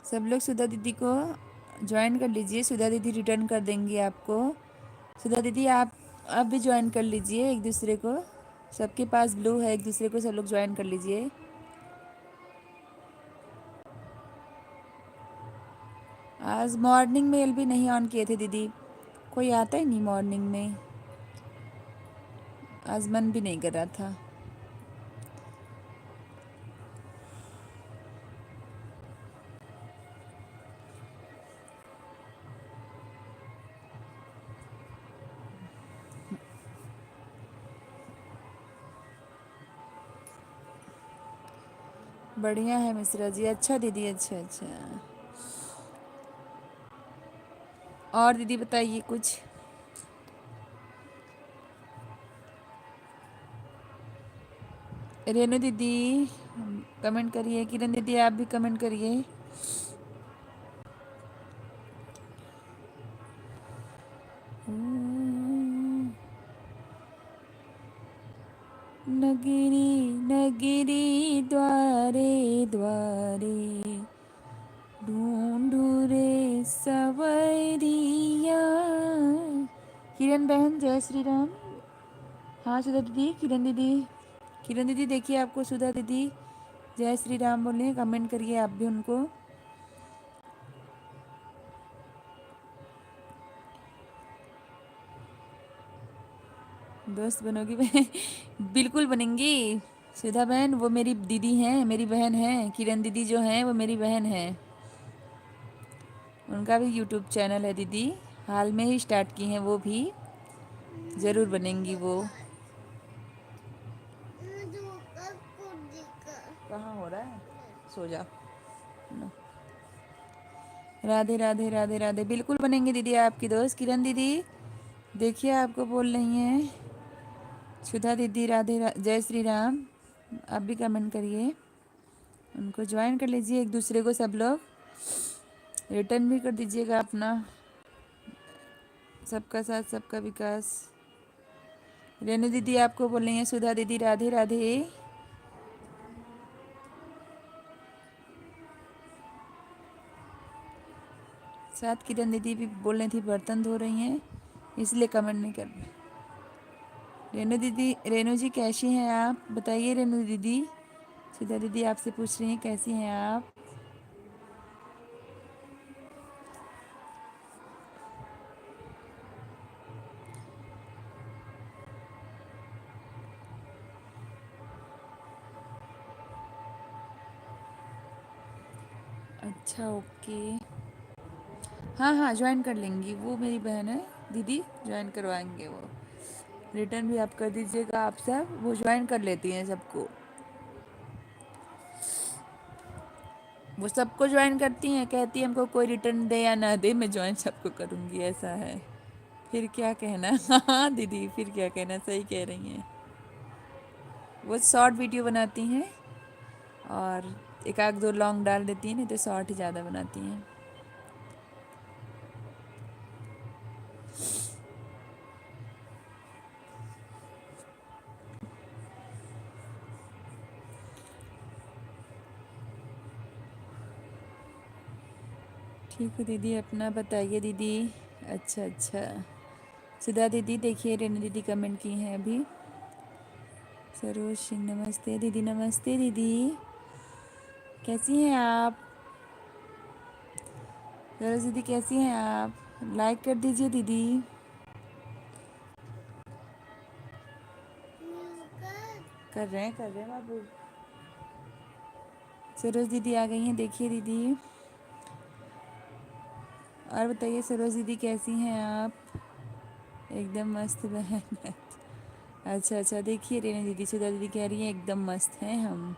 सब लोग सुधा दीदी को ज्वाइन कर लीजिए, सुधा दीदी रिटर्न कर देंगी आपको। सुधा दीदी आप भी ज्वाइन कर लीजिए एक दूसरे को। सबके पास ब्लू है, एक दूसरे को सब लोग ज्वाइन कर लीजिए। आज मॉर्निंग में भी नहीं ऑन किए थे दीदी, कोई आता ही नहीं मॉर्निंग में, आज मन भी नहीं कर रहा था। बढ़िया है मिश्रा जी। अच्छा दीदी, अच्छा अच्छा। और दीदी बताइए कुछ। रेणु दीदी कमेंट करिए, किरण दीदी आप भी कमेंट करिए। नगिरी नगिरी द्वारे द्वारे ढूंढू रे सवरिया। किरण बहन जय श्री राम। हाँ सुधा दीदी, किरण दीदी, किरण दीदी देखिए आपको सुधा दीदी जय श्री राम बोले, कमेंट करिए आप भी उनको। दोस्त बनोगी बहन? बिल्कुल बनेंगी सुधा बहन, वो मेरी दीदी हैं, मेरी बहन है। किरण दीदी जो हैं वो मेरी बहन है। उनका भी यूट्यूब चैनल है दीदी, हाल में ही स्टार्ट की हैं वो भी। ज़रूर बनेंगी वो। कहाँ हो रहा है? सो जा। राधे राधे राधे राधे, बिल्कुल बनेंगे दीदी आपकी दोस्त किरण दीदी। देखिए आपको बोल रही हैं सुधा दीदी जय श्री राम। आप भी कमेंट करिए, उनको ज्वाइन कर लीजिए एक दूसरे को। सब लोग रिटर्न भी कर दीजिएगा अपना। सबका साथ सबका विकास। रेणु दीदी आपको बोल रही हैं सुधा दीदी राधे राधे। साथ किरण दीदी भी बोल रही थी बर्तन धो रही हैं, इसलिए कमेंट नहीं कर रही। रेणु दीदी, रेणु जी कैसी हैं आप बताइए रेणु दीदी। सुधा दीदी आपसे पूछ रही हैं कैसी हैं आप। अच्छा ओके। हाँ हाँ ज्वाइन कर लेंगी, वो मेरी बहन है दीदी, ज्वाइन करवाएंगे वो। रिटर्न भी आप कर दीजिएगा, आप सब वो ज्वाइन कर लेती हैं सबको। वो सबको ज्वाइन करती हैं, कहती है हमको कोई रिटर्न दे या ना दे मैं ज्वाइन सबको करूँगी, ऐसा है। फिर क्या कहना। हाँ दीदी फिर क्या कहना, सही कह रही हैं। वो शॉर्ट वीडियो बनाती हैं और एक आध दो लॉन्ग डाल देती हैं, नहीं तो शॉर्ट ही ज़्यादा बनाती हैं। ठीक है दीदी, अपना बताइए दीदी। अच्छा अच्छा। सुधा दीदी देखिए रेणु दीदी कमेंट की हैं अभी। सरोज सिंह नमस्ते दीदी, नमस्ते दीदी, कैसी हैं आप? सरोज दीदी कैसी हैं आप? लाइक कर दीजिए दीदी। कर रहे हैं बाबू। सरोज दीदी आ गई हैं, देखिए दीदी। और बताइए सरोज दीदी कैसी हैं आप? एकदम मस्त बहन। अच्छा अच्छा, देखिए रेणु दीदी, सुधा दीदी कह रही हैं एकदम मस्त हैं हम।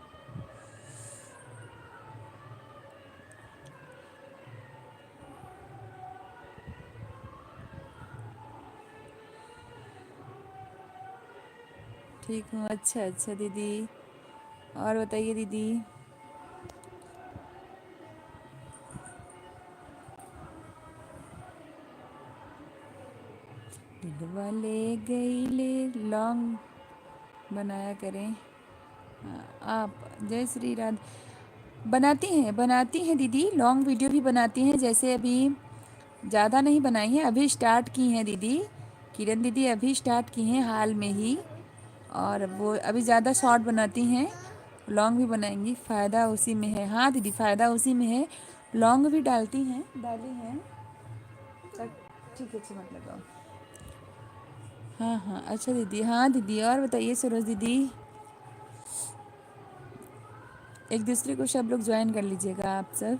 ठीक हूँ। अच्छा अच्छा दीदी, और बताइए दीदी। दिल वाले गई ले लॉन्ग बनाया करें। आप जय श्री राधे बनाती हैं दीदी, लॉन्ग वीडियो भी बनाती हैं। जैसे अभी ज़्यादा नहीं बनाई हैं, अभी स्टार्ट की हैं दीदी। किरण दीदी अभी स्टार्ट की हैं हाल में ही, और वो अभी ज़्यादा शॉर्ट बनाती हैं। लॉन्ग भी बनाएंगी, फ़ायदा उसी में है। हाँ दीदी, फ़ायदा उसी में है। लॉन्ग भी डाली हैं। ठीक है, अच्छी मत लगाओ। हाँ हाँ, अच्छा दीदी। हाँ दीदी, और बताइए सरोज दीदी। एक दूसरे को सब लोग ज्वाइन कर लीजिएगा आप सब।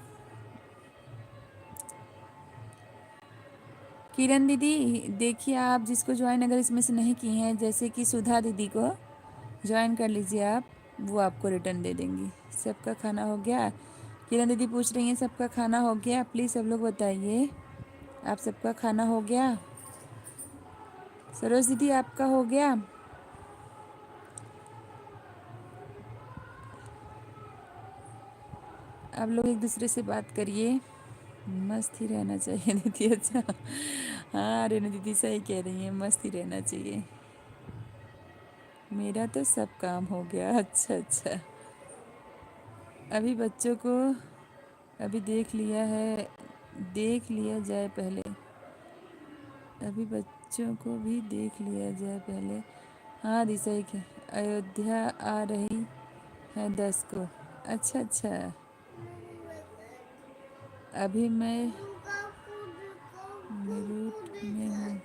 किरण दीदी देखिए, आप जिसको ज्वाइन अगर इसमें से नहीं की हैं, जैसे कि सुधा दीदी को ज्वाइन कर लीजिए आप, वो आपको रिटर्न दे देंगी। सबका खाना हो गया? किरण दीदी पूछ रही हैं सबका खाना हो गया? प्लीज़ सब लोग बताइए, आप सबका खाना हो गया? सरोज दीदी आपका हो गया? आप लोग एक दूसरे से बात करिए। मस्त ही रहना चाहिए दीदी। अच्छा, हाँ रेणु दीदी सही कह रही हैं, मस्त ही रहना चाहिए। मेरा तो सब काम हो गया। अच्छा अच्छा, अभी बच्चों को अभी देख लिया जाए पहले। अभी बच्चों को भी देख लिया जाए पहले। हाँ दी सही के, अयोध्या आ रही है 10 को। अच्छा अच्छा, अभी मैं मिरूट में हूँ।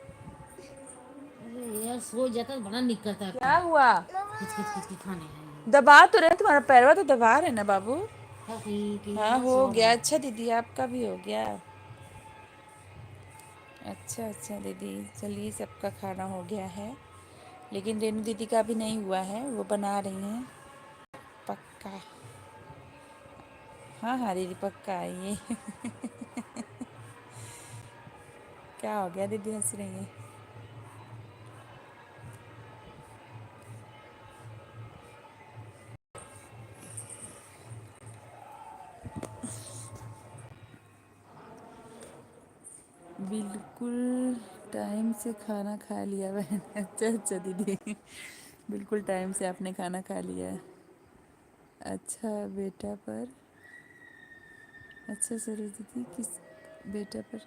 अरे यार सो जाता तो बड़ा निक करता है। क्या हुआ? खिच खिच खिच खिच खाने हैं। दबा तो रहे, तुम्हारा पैरवा तो दबा रहे ना बाबू। हाँ की हाँ ना हो सो गया। रहा। अच्छा दीदी, आपका भी हो गया? अच्छा अच्छा दीदी, चलिए सबका खाना हो गया है, लेकिन रेणु दीदी का भी नहीं हुआ है, वो बना रही हैं। पक्का? हाँ हाँ दीदी पक्का आइए। क्या हो गया दीदी, हंस रही हैं? बिल्कुल टाइम से खाना खा लिया मैंने। अच्छा अच्छा दीदी, बिल्कुल टाइम से आपने खाना खा लिया। अच्छा बेटा पर, अच्छा सरोज दीदी किस बेटा पर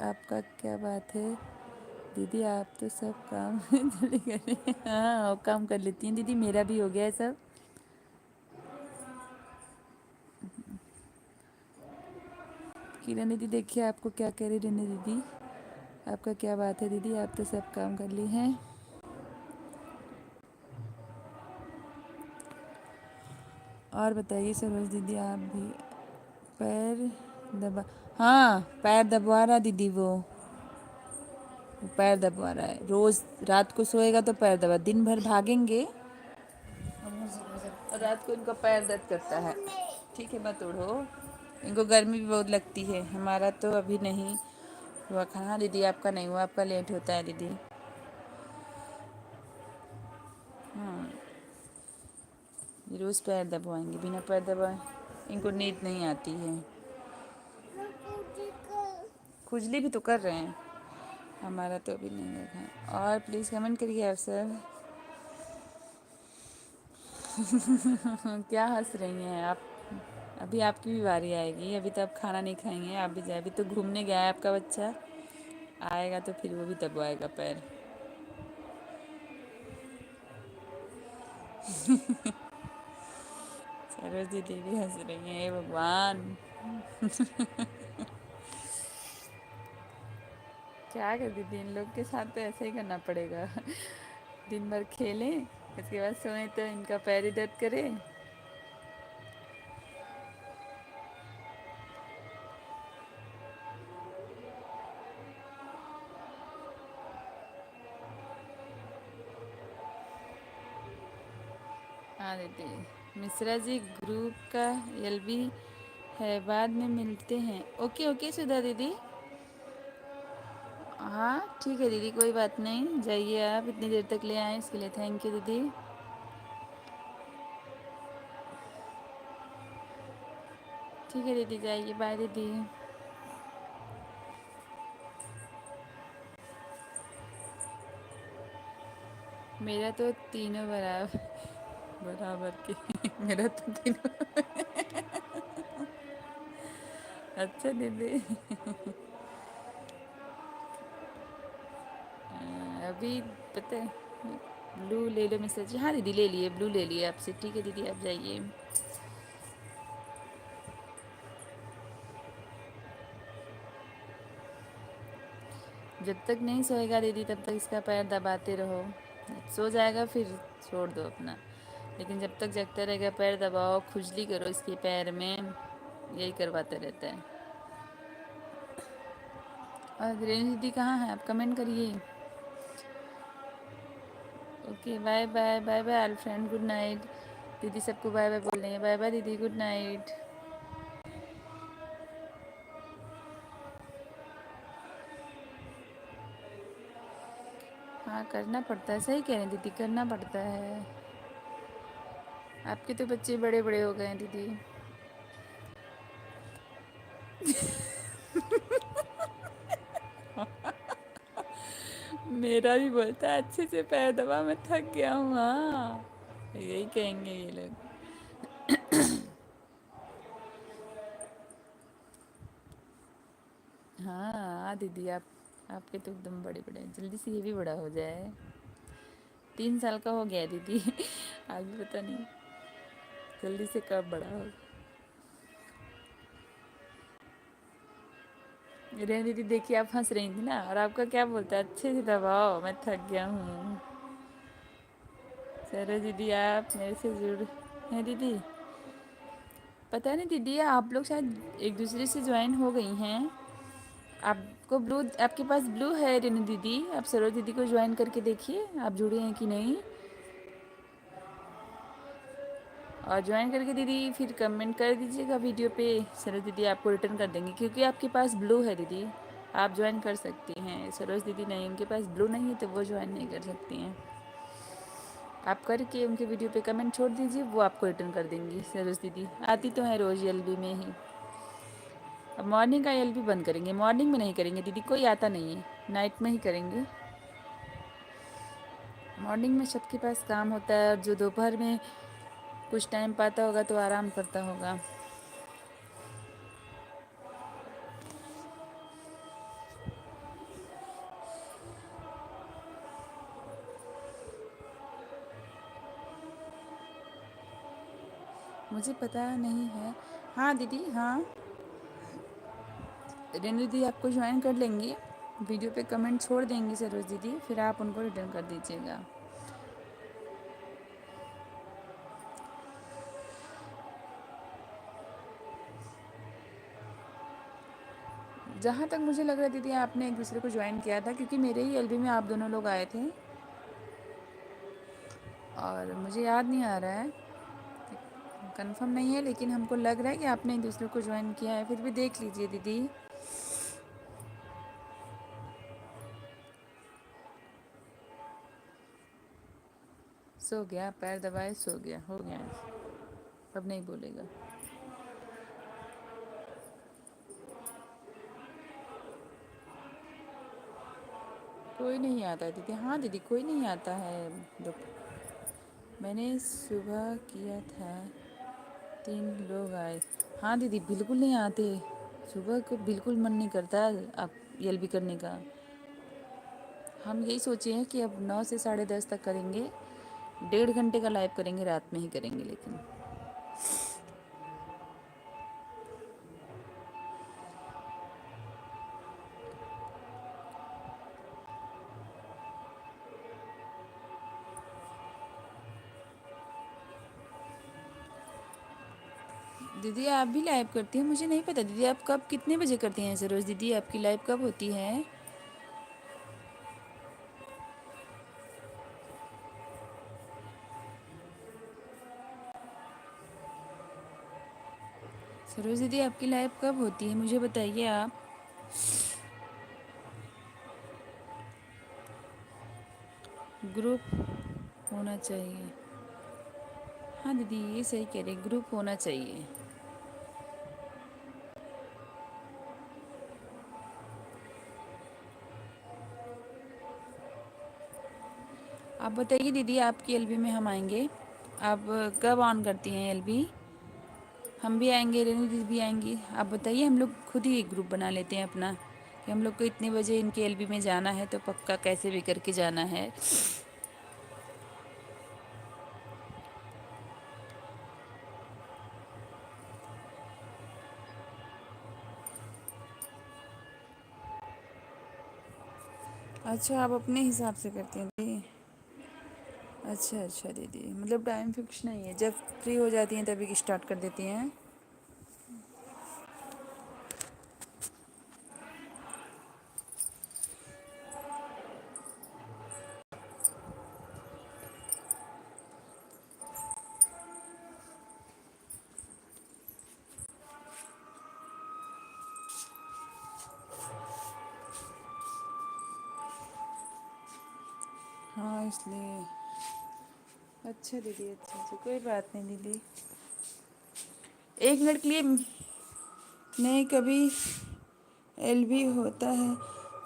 आपका क्या बात है? दीदी आप तो सब काम जल्दी कर रही हैं। हाँ काम कर लेती हैं दीदी, मेरा भी हो गया है सब। किरण दीदी देखिए आपको क्या कह रही रहने दीदी, आपका क्या बात है दीदी, आप तो सब काम कर ली हैं। और बताइए सरोज दीदी, आप भी पैर दबा, हाँ पैर दबा रहा दीदी, वो पैर दबा रहा है। रोज रात को सोएगा तो पैर दबा, दिन भर भागेंगे और रात को इनका पैर दर्द करता है। ठीक है मत उड़ो, इनको गर्मी भी बहुत लगती है। हमारा तो अभी नहीं हुआ खाना दीदी, आपका नहीं हुआ, आपका लेट होता है दीदी। हाँ, ये रोज़ पैर दबाएंगे, बिना पैर दबाए इनको नींद नहीं आती है। खुजली भी तो कर रहे हैं, हमारा तो अभी नहीं होगा। और प्लीज़ कमेंट करिए आप सब। क्या हंस रही हैं आप? अभी आपकी भी बारी आएगी, अभी तो आप खाना नहीं खाएंगे, आप भी जाए। अभी तो घूमने गया है आपका बच्चा, आएगा तो फिर वो भी दबाएगा पैर। सरोज दीदी भी हंस रही हैं, हे भगवान। क्या कर दीदी, इन लोग के साथ तो ऐसे ही करना पड़ेगा। दिन भर खेलें, उसके बाद सोएं तो इनका पैर ही दर्द करे। हाँ दीदी, मिश्रा जी ग्रुप का एलबी है, बाद में मिलते हैं। ओके ओके सुधा दीदी, हाँ ठीक है दीदी, कोई बात नहीं, जाइए आप, इतनी देर तक ले आए इसके लिए थैंक यू दीदी। ठीक है दीदी, जाइए। बाय दीदी। मेरा तो तीनों बराबर बराबर के मेरा तो तीनों अच्छा दीदी। अभी पता है, ब्लू ले लो मैसेज। हाँ दीदी ले लिए, ब्लू ले लिए आपसे। ठीक है दीदी, आप जाइए। जब तक नहीं सोएगा दीदी तब तक इसका पैर दबाते रहो। सो जाएगा फिर छोड़ दो अपना। लेकिन जब तक जगता रहेगा पैर दबाओ, खुजली करो इसके पैर में, यही करवाता रहता है। और रेणु दीदी कहाँ है? आप कमेंट करिए। Okay, bye bye, bye bye all friend, good night. दीदी सबको बाय बाय बोल रही है। बाय बाय दीदी, गुड नाइट। हाँ करना पड़ता है, सही कह रहे हैं दीदी, करना पड़ता है। आपके तो बच्चे बड़े बड़े हो गए हैं दीदी। मेरा भी बोलता है अच्छे से पैर दबा, मैं थक गया हूँ। हाँ यही कहेंगे ये लोग। हाँ हाँ दीदी, आप आपके तो एकदम बड़े बड़े हैं। जल्दी से ये भी बड़ा हो जाए। 3 साल का हो गया है दीदी। आगे पता नहीं जल्दी से कब बड़ा हो। रेन दीदी देखिए, आप हंस रही थी ना, और आपका क्या बोलता है, अच्छे से दबाओ, मैं थक गया हूँ। चलो दीदी, आप मेरे से जुड़ हैं दीदी। पता नहीं दीदी, आप लोग शायद एक दूसरे से ज्वाइन हो गई हैं। आपको ब्लू, आपके पास ब्लू है रेनू दीदी। आप सरोज दीदी को ज्वाइन करके देखिए आप जुड़े हैं कि नहीं। और ज्वाइन करके दीदी फिर कमेंट कर दीजिएगा वीडियो पे। सरोज दीदी आपको रिटर्न कर देंगी, क्योंकि आपके पास ब्लू है दीदी। आप ज्वाइन कर सकती हैं। सरोज दीदी नहीं, उनके पास ब्लू नहीं है तो वो ज्वाइन नहीं कर सकती हैं। आप करके उनके वीडियो पे कमेंट छोड़ दीजिए, वो आपको रिटर्न कर देंगी। सरोज दीदी आती तो है रोज़ एलबी में ही। अब मॉर्निंग का एलबी बंद करेंगे, मॉर्निंग में नहीं करेंगे दीदी, कोई आता नहीं है, नाइट में ही करेंगे। मॉर्निंग में सबके पास काम होता है, और जो दोपहर में कुछ टाइम पाता होगा तो आराम करता होगा। मुझे पता नहीं है। हाँ दीदी, हाँ रेनू दीदी आपको ज्वाइन कर लेंगी, वीडियो पे कमेंट छोड़ देंगी सरोज दीदी, फिर आप उनको रिटर्न कर दीजिएगा। जहाँ तक मुझे लग रहा है दीदी, आपने एक दूसरे को ज्वाइन किया था, क्योंकि मेरे ही एलबी में आप दोनों लोग आए थे। और मुझे याद नहीं आ रहा है, कंफर्म नहीं है, लेकिन हमको लग रहा है कि आपने एक दूसरे को ज्वाइन किया है। फिर भी देख लीजिए दीदी। सो गया, पैर दबाए सो गया, हो गया, अब नहीं बोलेगा। कोई नहीं आता है दीदी। हाँ दीदी, कोई नहीं आता है। मैंने सुबह किया था, 3 लोग आए। हाँ दीदी, बिल्कुल नहीं आते। सुबह को बिल्कुल मन नहीं करता आप एलबी करने का। हम यही सोचे हैं कि अब 9 से 10:30 तक करेंगे। 1.5 घंटे का लाइव करेंगे, रात में ही करेंगे। लेकिन दीदी आप भी लाइव करती हैं? मुझे नहीं पता दीदी, आप कब कितने बजे करती हैं सरोज दीदी? आपकी लाइव कब होती है? सरोज दीदी आपकी लाइव कब होती है, मुझे बताइए आप। ग्रुप होना चाहिए। हाँ दीदी, ये सही कह रहे, ग्रुप होना चाहिए। आप बताइए दीदी, आपकी एलबी में हम आएंगे। आप कब ऑन करती हैं एलबी? हम भी आएंगे, रेनू दीदी भी आएंगी। आप बताइए, हम लोग खुद ही एक ग्रुप बना लेते हैं अपना, कि हम लोग को इतने बजे इनके एलबी में जाना है, तो पक्का कैसे भी करके जाना है। अच्छा, आप अपने हिसाब से करती हैं दीदी? अच्छा अच्छा दीदी, मतलब टाइम फिक्स नहीं है, जब फ्री हो जाती हैं तभी स्टार्ट कर देती हैं। हाँ, इसलिए। अच्छा दीदी, अच्छा अच्छा, कोई बात नहीं दीदी। 1 मिनट के लिए नहीं, कभी एलबी होता है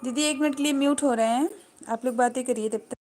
दीदी। 1 मिनट के लिए म्यूट हो रहे हैं, आप लोग बातें करिए तब तक।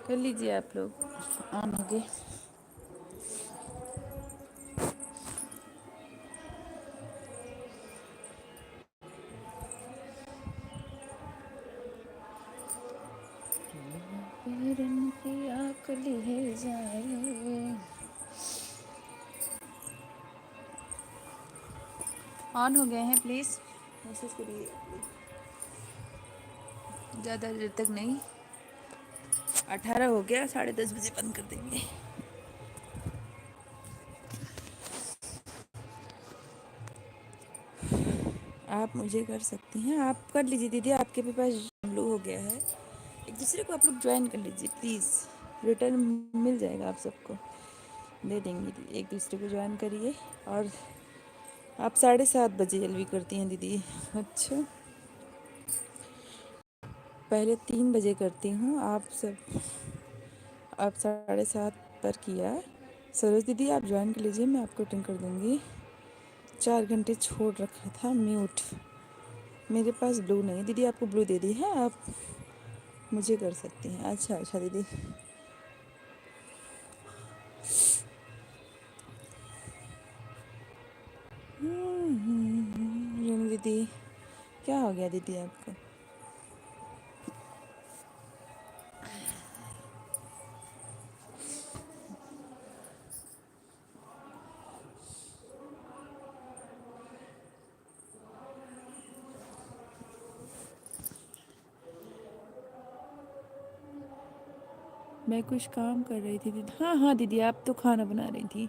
कर लीजिए आप लोग, ऑन हो गए। पेरन पिया कली है जाए। ऑन हो गए हैं, प्लीज़ मैसेज करिए। ज़्यादा देर तक नहीं, 18 हो गया, 10:30 बजे बंद कर देंगे। आप मुझे कर सकती हैं, आप कर लीजिए दीदी, आपके भी पास ब्लू हो गया है। एक दूसरे को आप लोग ज्वाइन कर लीजिए प्लीज़, रिटर्न मिल जाएगा आप सबको, दे देंगे दीदी। एक दूसरे को ज्वाइन करिए। और आप 7:30 बजे जल्दी करती हैं दीदी? अच्छा, पहले 3 बजे करती हूँ, आप सब आप 7:30 पर किया। सरोज दीदी आप ज्वाइन कर लीजिए, मैं आपको अटेंड कर दूँगी। 4 घंटे छोड़ रखा था म्यूट, मेरे पास ब्लू नहीं दीदी, आपको ब्लू दे दी है, आप मुझे कर सकती हैं। अच्छा अच्छा दीदी, रेणु दीदी क्या हो गया दीदी आपको? मैं कुछ काम कर रही थी दीदी। हाँ हाँ दीदी, आप तो खाना बना रही थी।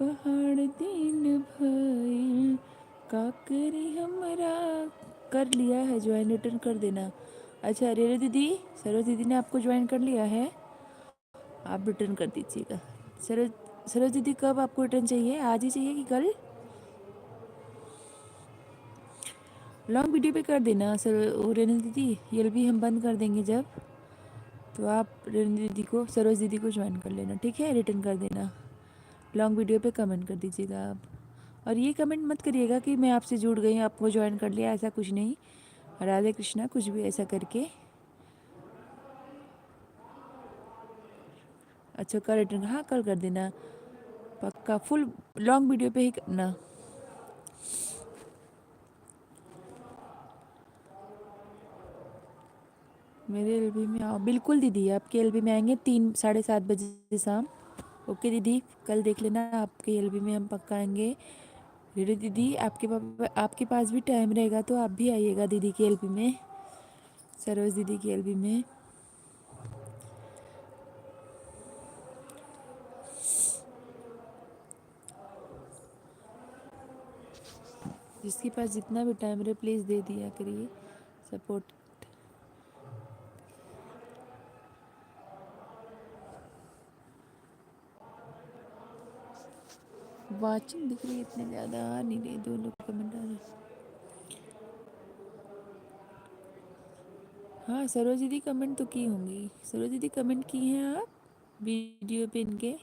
पहाड़ दिन भइल का करी हमरा, कर लिया है ज्वाइन, रिटर्न कर देना। अच्छा रेणु दीदी, सरोज दीदी ने आपको ज्वाइन कर लिया है, आप रिटर्न कर दीजिएगा। सरोज सरोज दीदी कब आपको रिटर्न चाहिए, आज ही चाहिए कि कल? लॉन्ग वीडियो पे कर देना सर, वो रेणु दीदी, ये भी हम बंद कर देंगे जब, तो आप रेणु दीदी को, सरोज दीदी को ज्वाइन कर लेना, ठीक है? रिटर्न कर देना। लॉन्ग वीडियो पे कमेंट कर दीजिएगा आप, और ये कमेंट मत करिएगा कि मैं आपसे जुड़ गई, आपको ज्वाइन कर लिया, ऐसा कुछ नहीं। राधे कृष्णा, कुछ भी ऐसा करके। अच्छा कल रिटर्न, हाँ कल कर देना पक्का, फुल लॉन्ग वीडियो पे ही करना। मेरे एलबी में आओ, बिल्कुल दीदी, आपके एलबी में आएंगे 7:30 बजे शाम। ओके दीदी, कल देख लेना, आपके एलबी में हम पक्का आएंगे। रेडी दीदी, आपके पास भी टाइम रहेगा तो आप भी आइएगा दीदी के एलबी में, सरोज दीदी के एलबी में। जिसके पास जितना भी टाइम रहे प्लीज़ दे दिया करिए सपोर्ट। वाचिंग दिख रही है इतने ज़्यादा आ नहीं रही, 2 लोग कमेंट आ रहे। हाँ सरोज दीदी कमेंट तो की होंगी, सरोज दीदी कमेंट की हैं आप वीडियो पे इनके?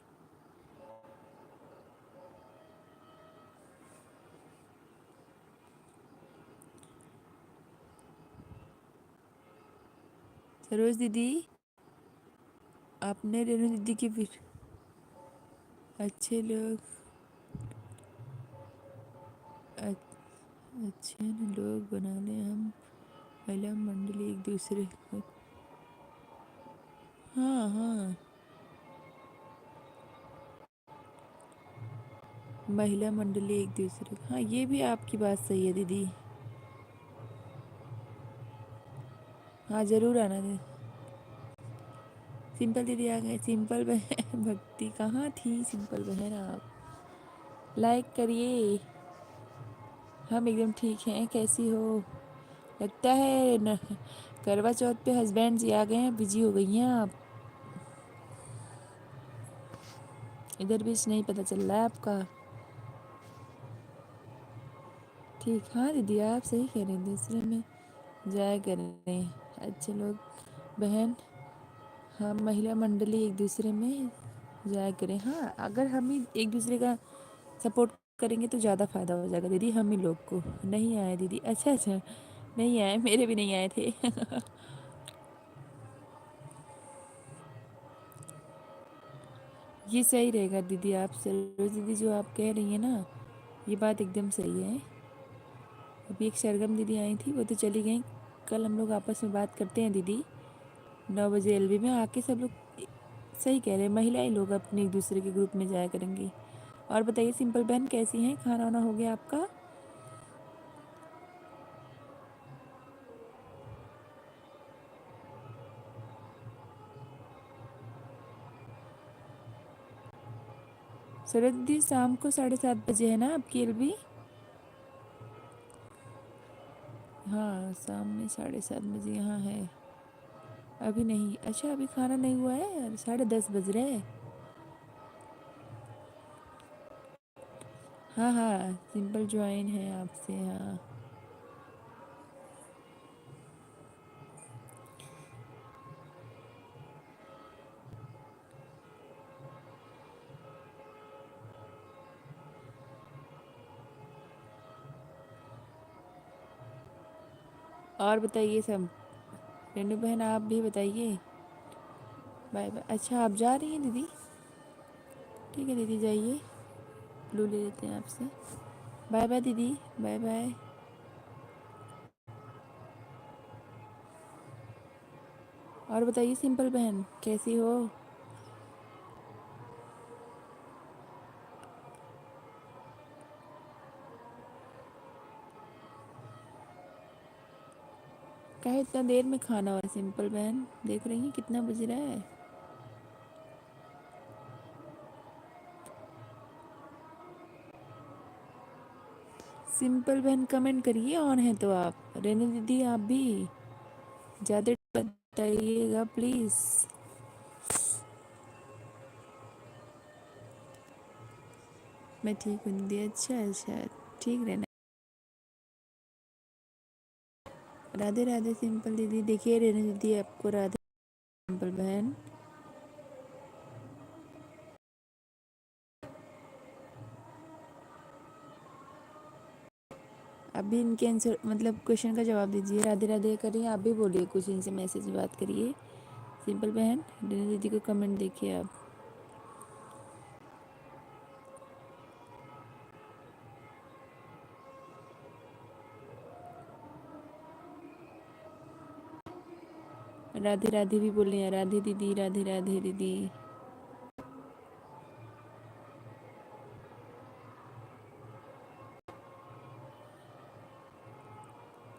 सरोज दीदी, आपने रेणु दीदी की अच्छे लोग, अच्छे न लोग बना ले हम, महिला मंडली एक दूसरे को। हाँ हाँ, महिला मंडली एक दूसरे को, हाँ ये भी आपकी बात सही है दीदी। हाँ ज़रूर आना दे। सिंपल दीदी आ गए, सिंपल बहन भक्ति कहाँ थी सिंपल बहन, आप लाइक करिए। हम एकदम ठीक हैं, कैसी हो? लगता है न, करवा चौथ पे हस्बैंड जी आ गए हैं, बिजी हो गई हैं आप, इधर भी नहीं पता चल रहा है आपका। ठीक, हाँ दीदी आप सही कह रहे हैं, दूसरे में जाया कर रहे हैं अच्छे लोग बहन, हम महिला मंडली एक दूसरे में जाया करें। हाँ अगर हम ही एक दूसरे का सपोर्ट करेंगे तो ज़्यादा फ़ायदा हो जाएगा दीदी, हम ही लोग को। नहीं आए दीदी? अच्छा अच्छा, नहीं आए, मेरे भी नहीं आए थे ये सही रहेगा दीदी, आप सरोज दीदी जो आप कह रही हैं ना, ये बात एकदम सही है। अभी एक सरगम दीदी आई थी, वो तो चली गई। कल हम लोग आपस में बात करते हैं दीदी, 9 बजे एलबी में आके सब लोग। सही कह रहे हैं, महिलाएं लोग अपने एक दूसरे के ग्रुप में जाया करेंगी। और बताइए सिंपल बहन कैसी हैं, खाना वाना हो गया आपका? सरोज दीदी शाम को 7:30 बजे है ना आपकी एलबी? हाँ शाम में 7:30 बजे यहाँ है। अभी नहीं, अच्छा अभी खाना नहीं हुआ है यार, 10:30 बज रहे हैं। हाँ हाँ सिंपल ज्वाइन है आपसे, हाँ। और बताइए सब, रेनू बहन आप भी बताइए। Bye bye. अच्छा आप जा रही हैं दीदी? ठीक है दीदी जाइए, ब्लू ले लेते हैं आपसे। बाय बाय दीदी, बाय बाय। और बताइए सिंपल बहन कैसी हो? कहे इतना देर में खाना हो रहा है सिंपल बहन, देख रही हैं कितना बज रहा है। सिंपल बहन कमेंट करिए ऑन है तो आप। रेनू दीदी आप भी ज़्यादा बताइएगा प्लीज़। मैं ठीक हूँ दीदी। अच्छा अच्छा ठीक रहना। राधे राधे सिंपल दीदी। देखिए रेनू दीदी आपको राधे सिंपल बहन। आप भी इनके आंसर मतलब क्वेश्चन का जवाब दीजिए। राधे राधे करिए, आप भी बोलिए कुछ, इनसे मैसेज में बात करिए। सिंपल बहन रेनू दीदी को कमेंट देखिए आप। राधे राधे भी बोल रहे हैं, राधे दीदी राधे राधे दीदी।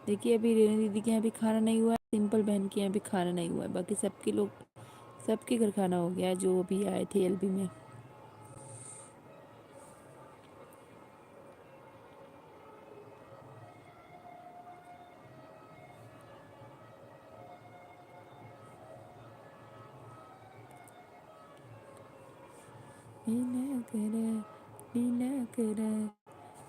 देखिए अभी रेनू दीदी के यहाँ भी खाना नहीं हुआ है, सिंपल बहन के यहाँ भी खाना नहीं हुआ है, बाकी सबके लोग सबके घर खाना हो गया है जो अभी आए थे एलबी में। ढीला करा ढीला करा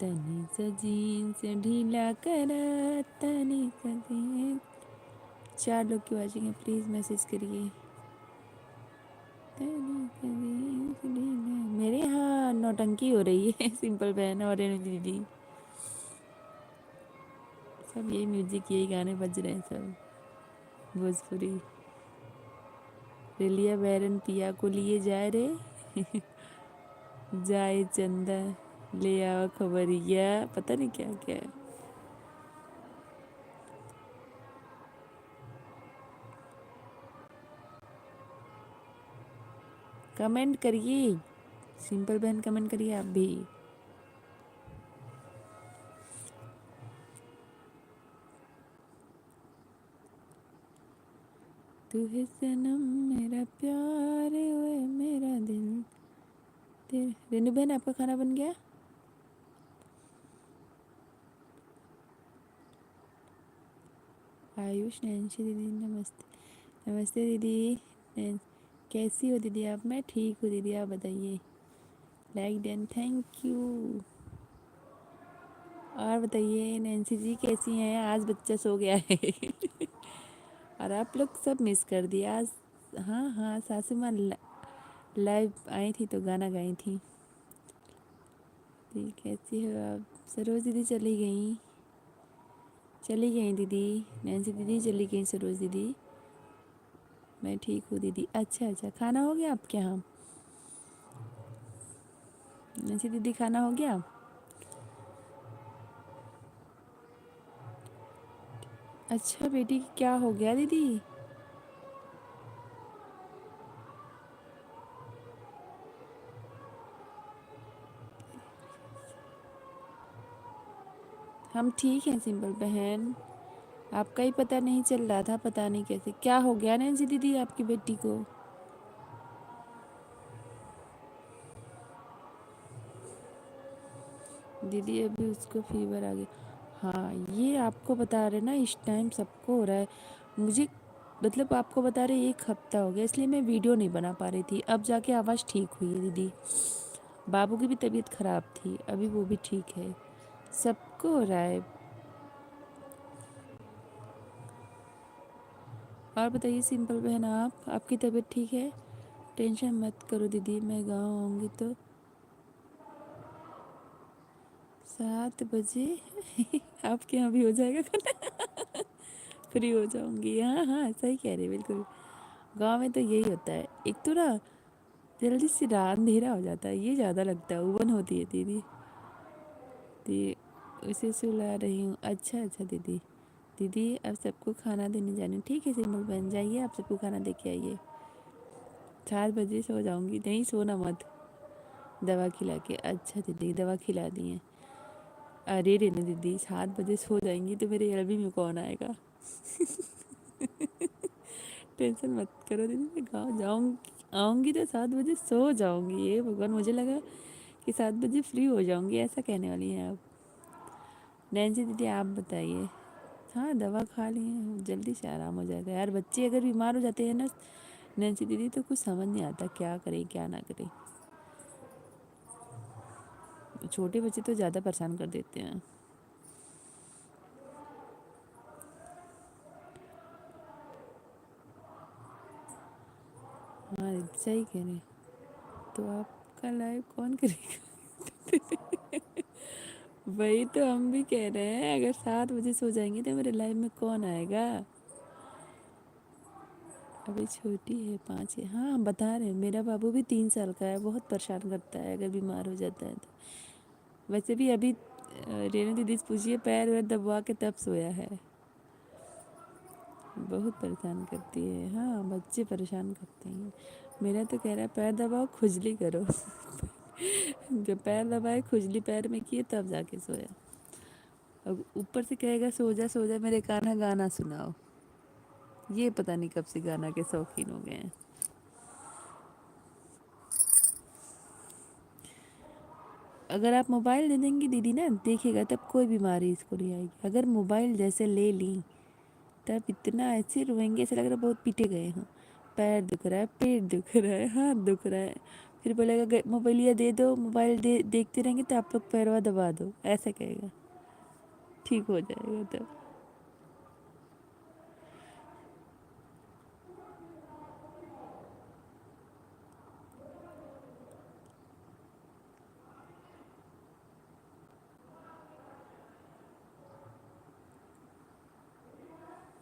तनी सजीन से ढीला करा तनी सजीन। 4 लोग की वाचिंग है, प्लीज़ मैसेज करिए। तनी सजीन से ढीला। मेरे यहाँ नौटंकी हो रही है सिंपल बहन और रेनू दीदी। सब यही म्यूजिक यही गाने बज रहे हैं सब भोजपुरी। रेलिया बैरन पिया को लिए जाए रे जाए चंदा ले आओ खबरिया, पता नहीं क्या क्या है। कमेंट करिए सिंपल बहन, कमेंट करिए आप भी। तू है सनम मेरा प्यार ओए मेरा दिल तेरे। रेनू बहन आपका खाना बन गया? आयुष नैन्सी दीदी नमस्ते। नमस्ते दीदी। कैसी हो दीदी आप? मैं ठीक हूँ दीदी, आप बताइए। Like done, thank you. और बताइए नैन्सी जी कैसी हैं? आज बच्चा सो गया है और आप लोग सब मिस कर दिया आज। हाँ हाँ सासू माँ लाइव आई थी तो गाना गाई थी। ठीक कैसी हो आप? सरोज दीदी चली गई दीदी। नैन्सी दीदी चली गई, सरोज दीदी। मैं ठीक हूँ दीदी। अच्छा अच्छा खाना हो गया आपके यहाँ? नैन्सी दीदी खाना हो गया? अच्छा बेटी क्या हो गया दीदी? हम ठीक हैं सिंपल बहन, आपका ही पता नहीं चल रहा था, पता नहीं कैसे क्या हो गया नैन्सी दीदी आपकी बेटी को। दीदी अभी उसको फीवर आ गया। हाँ, ये आपको बता रहे ना, इस टाइम सबको हो रहा है। मुझे मतलब आपको बता रहे 1 हफ्ता हो गया, इसलिए मैं वीडियो नहीं बना पा रही थी। अब जाके आवाज़ ठीक हुई है दीदी। बाबू की भी तबीयत ख़राब थी, अभी वो भी ठीक है। सबको हो रहा है। और बताइए सिंपल बहन, आपकी तबीयत ठीक है? टेंशन मत करो दीदी, मैं गाँव आऊँगी तो 7 बजे आपके यहाँ भी हो जाएगा खाना। फ्री हो जाऊंगी। हाँ हाँ, सही कह रहे बिल्कुल। गांव में तो यही होता है, एक तो ना जल्दी से रात अंधेरा हो जाता है, ये ज़्यादा लगता है, उबन होती है दीदी। दी उसे सुला रही हूँ। अच्छा अच्छा दीदी। दीदी अब सबको खाना देने जानी हूँ। ठीक है सिंपल बन जाइए, आप सबको खाना दे के आइए। 7 बजे सो जाऊंगी। नहीं सोना मत, दवा खिला के। अच्छा दीदी दवा खिला दी है। अरे रेनू दीदी 7 बजे सो जाएंगी तो मेरे एलबी में कौन आएगा? टेंशन मत करो दीदी, मैं गाँव जाऊँगी, आऊँगी तो 7 बजे सो जाऊँगी। ये भगवान, मुझे लगा कि 7 बजे फ्री हो जाऊँगी, ऐसा कहने वाली हैं आप। नैन्सी दीदी आप बताइए। हाँ दवा खा ली है, जल्दी से आराम हो जाएगा यार। बच्चे अगर बीमार हो जाते हैं ना नैन्सी दीदी, तो कुछ समझ नहीं आता क्या करें क्या ना करें। छोटे बच्चे तो ज़्यादा परेशान कर देते हैं। हाँ सही कह रहे हैं। तो आपका लाइव कौन करेगा? वही तो हम भी कह रहे हैं, अगर 7 बजे सो जाएंगे तो मेरे लाइफ में कौन आएगा? अभी छोटी है, 5 है। हाँ हम बता रहे हैं, मेरा बाबू भी 3 साल का है, बहुत परेशान करता है अगर बीमार हो जाता है तो। वैसे भी अभी रेणु दीदी से पूछिए, पैर वैर दबवा के तब सोया है। बहुत परेशान करती है। हाँ बच्चे परेशान करते हैं। मेरा तो कह रहा है पैर दबाओ खुजली करो। जब पैर दबाए खुजली पैर में किए तब जाके सोया। अब ऊपर से कहेगा सो जा मेरे कान्हा गाना सुनाओ। ये पता नहीं कब से गाना के शौकीन हो गए हैं। अगर आप मोबाइल दे देंगी दीदी ना, देखिएगा तब कोई बीमारी इसको नहीं आएगी। अगर मोबाइल जैसे ले ली तब इतना ऐसे रोएंगे, ऐसा लग रहा है बहुत पीटे गए हैं। पैर दुख रहा है, पेट दुख रहा है, हाथ दुख रहा है। फिर बोलेगा मोबाइलिया दे दो, मोबाइल दे देखते रहेंगे तो आप लोग पैरवा दबा दो, ऐसा कहेगा। ठीक हो जाएगा तब।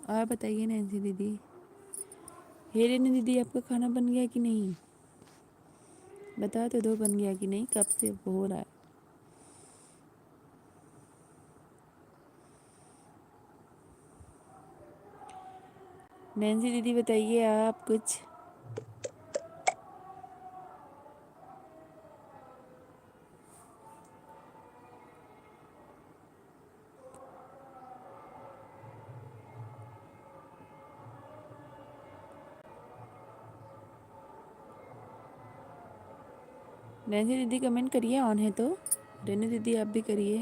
और बताइए नैन्सी दीदी। हे रेनू दीदी आपका खाना बन गया कि नहीं? बता तो दो बन गया कि नहीं, कब से हो रहा है। नैन्सी दीदी बताइए आप कुछ। नैन्सी दीदी कमेंट करिए ऑन है तो। रेनू दीदी आप भी करिए।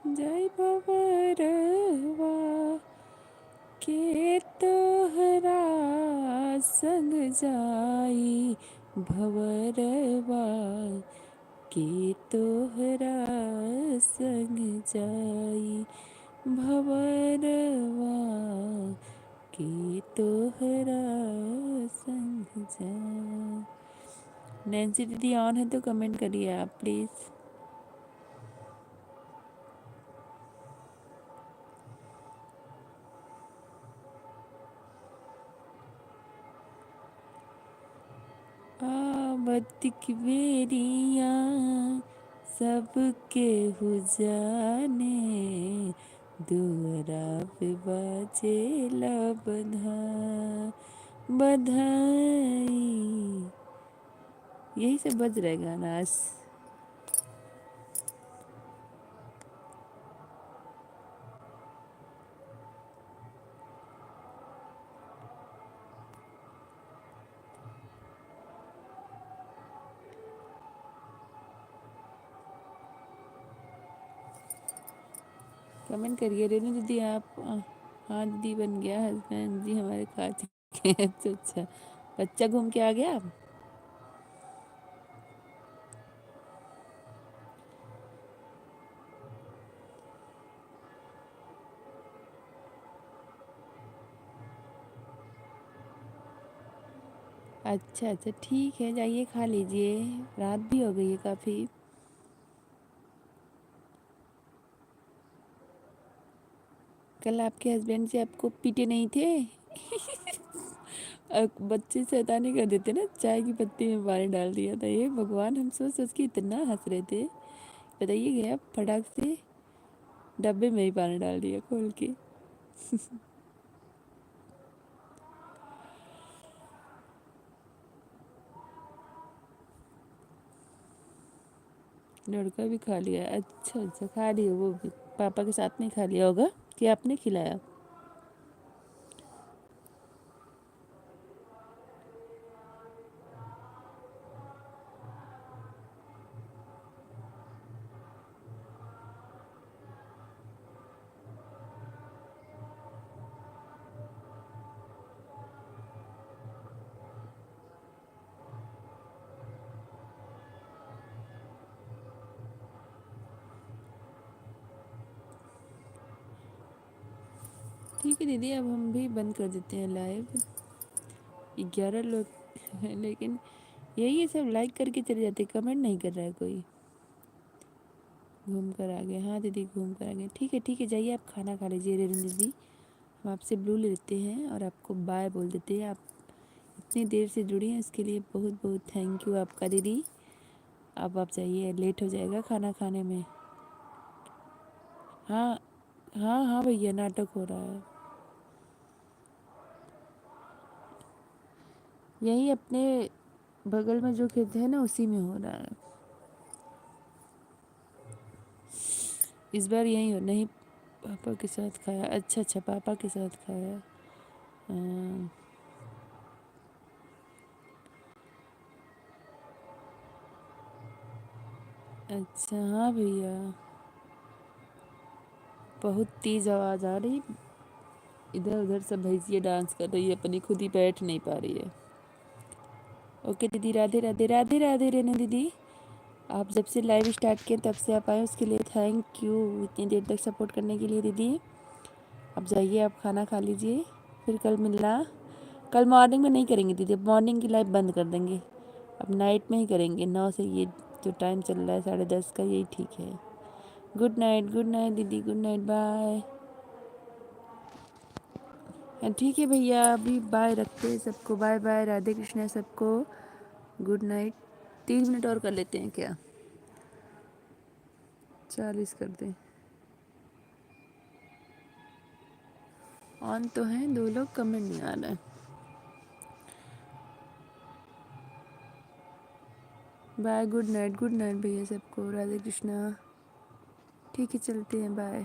जय भवरवा के तोहरा संग जाई, भवरवा के तोहरा संग जाई, भवरवा के तोहरा संग जाई। नैन्सी दीदी ऑन है तो कमेंट करिए आप प्लीज़। आबद की बेरियां सबके हो जाने, दुअरा पे बाजेला बधाई। यही सब बज रहा है गाना आज। कमेंट करिए रेनू दीदी आप। हाँ दीदी बन गया हस्बैंड जी हमारे खा चुके हैं। अच्छा अच्छा, बच्चा घूम के आ गया। अच्छा अच्छा ठीक है, जाइए खा लीजिए, रात भी हो गई है काफ़ी। कल आपके हस्बैंड से आपको पीटे नहीं थे? बच्चे शैतानी कर देते ना, चाय की पत्ती में पानी डाल दिया था। ये भगवान, हम सोच सोच के इतना हंस रहे थे, बताइए गया फटाक से डब्बे में ही पानी डाल दिया खोल के। लड़का भी खा लिया? अच्छा अच्छा, खा लिया वो भी, पापा के साथ में खा लिया होगा कि आपने खिलाया? ठीक है दीदी, अब हम भी बंद कर देते हैं लाइव। 11 लोग हैं, लेकिन यही है सब लाइक करके चले जाते, कमेंट नहीं कर रहा है कोई। घूम कर आ गए? हाँ दीदी घूम कर आ गए। ठीक है, जाइए आप खाना खा लीजिए रेनू दीदी। हम आपसे ब्लू ले लेते हैं और आपको बाय बोल देते हैं। आप इतनी देर से जुड़ी हैं इसके लिए बहुत बहुत थैंक यू आपका दीदी। अब आप जाइए, लेट हो जाएगा खाना खाने में। हाँ हाँ हाँ भैया, नाटक हो रहा है यही अपने बगल में जो खेत है ना, उसी में हो रहा है इस बार। यही हो नहीं, पापा के साथ खाया? अच्छा अच्छा, पापा के साथ खाया। हाँ, अच्छा हाँ भैया, बहुत तेज़ आवाज़ आ रही। इधर उधर सब भैंसिया डांस कर रही है अपनी, खुद ही बैठ नहीं पा रही है। ओके दीदी, राधे राधे राधे राधे रेनू दीदी। आप जब से लाइव स्टार्ट किए तब से आप आए, उसके लिए थैंक यू, इतनी देर तक सपोर्ट करने के लिए दीदी। अब जाइए आप खाना खा लीजिए, फिर कल मिलना। कल मॉर्निंग में नहीं करेंगे दीदी, मॉर्निंग की लाइव बंद कर देंगे, अब नाइट में ही करेंगे 9 से। ये जो टाइम चल रहा है 10:30 का, यही ठीक है। गुड नाइट दीदी, गुड नाइट, बाय। ठीक है भैया, अभी बाय रखते हैं सबको, बाय बाय, राधे कृष्णा सबको, गुड नाइट। 3 मिनट और कर लेते हैं क्या? 40 कर दें। ऑन तो हैं 2 लोग, कमेंट नहीं आ रहा है। बाय, गुड नाइट भैया सबको, राधे कृष्णा। ठीक है चलते हैं, बाय।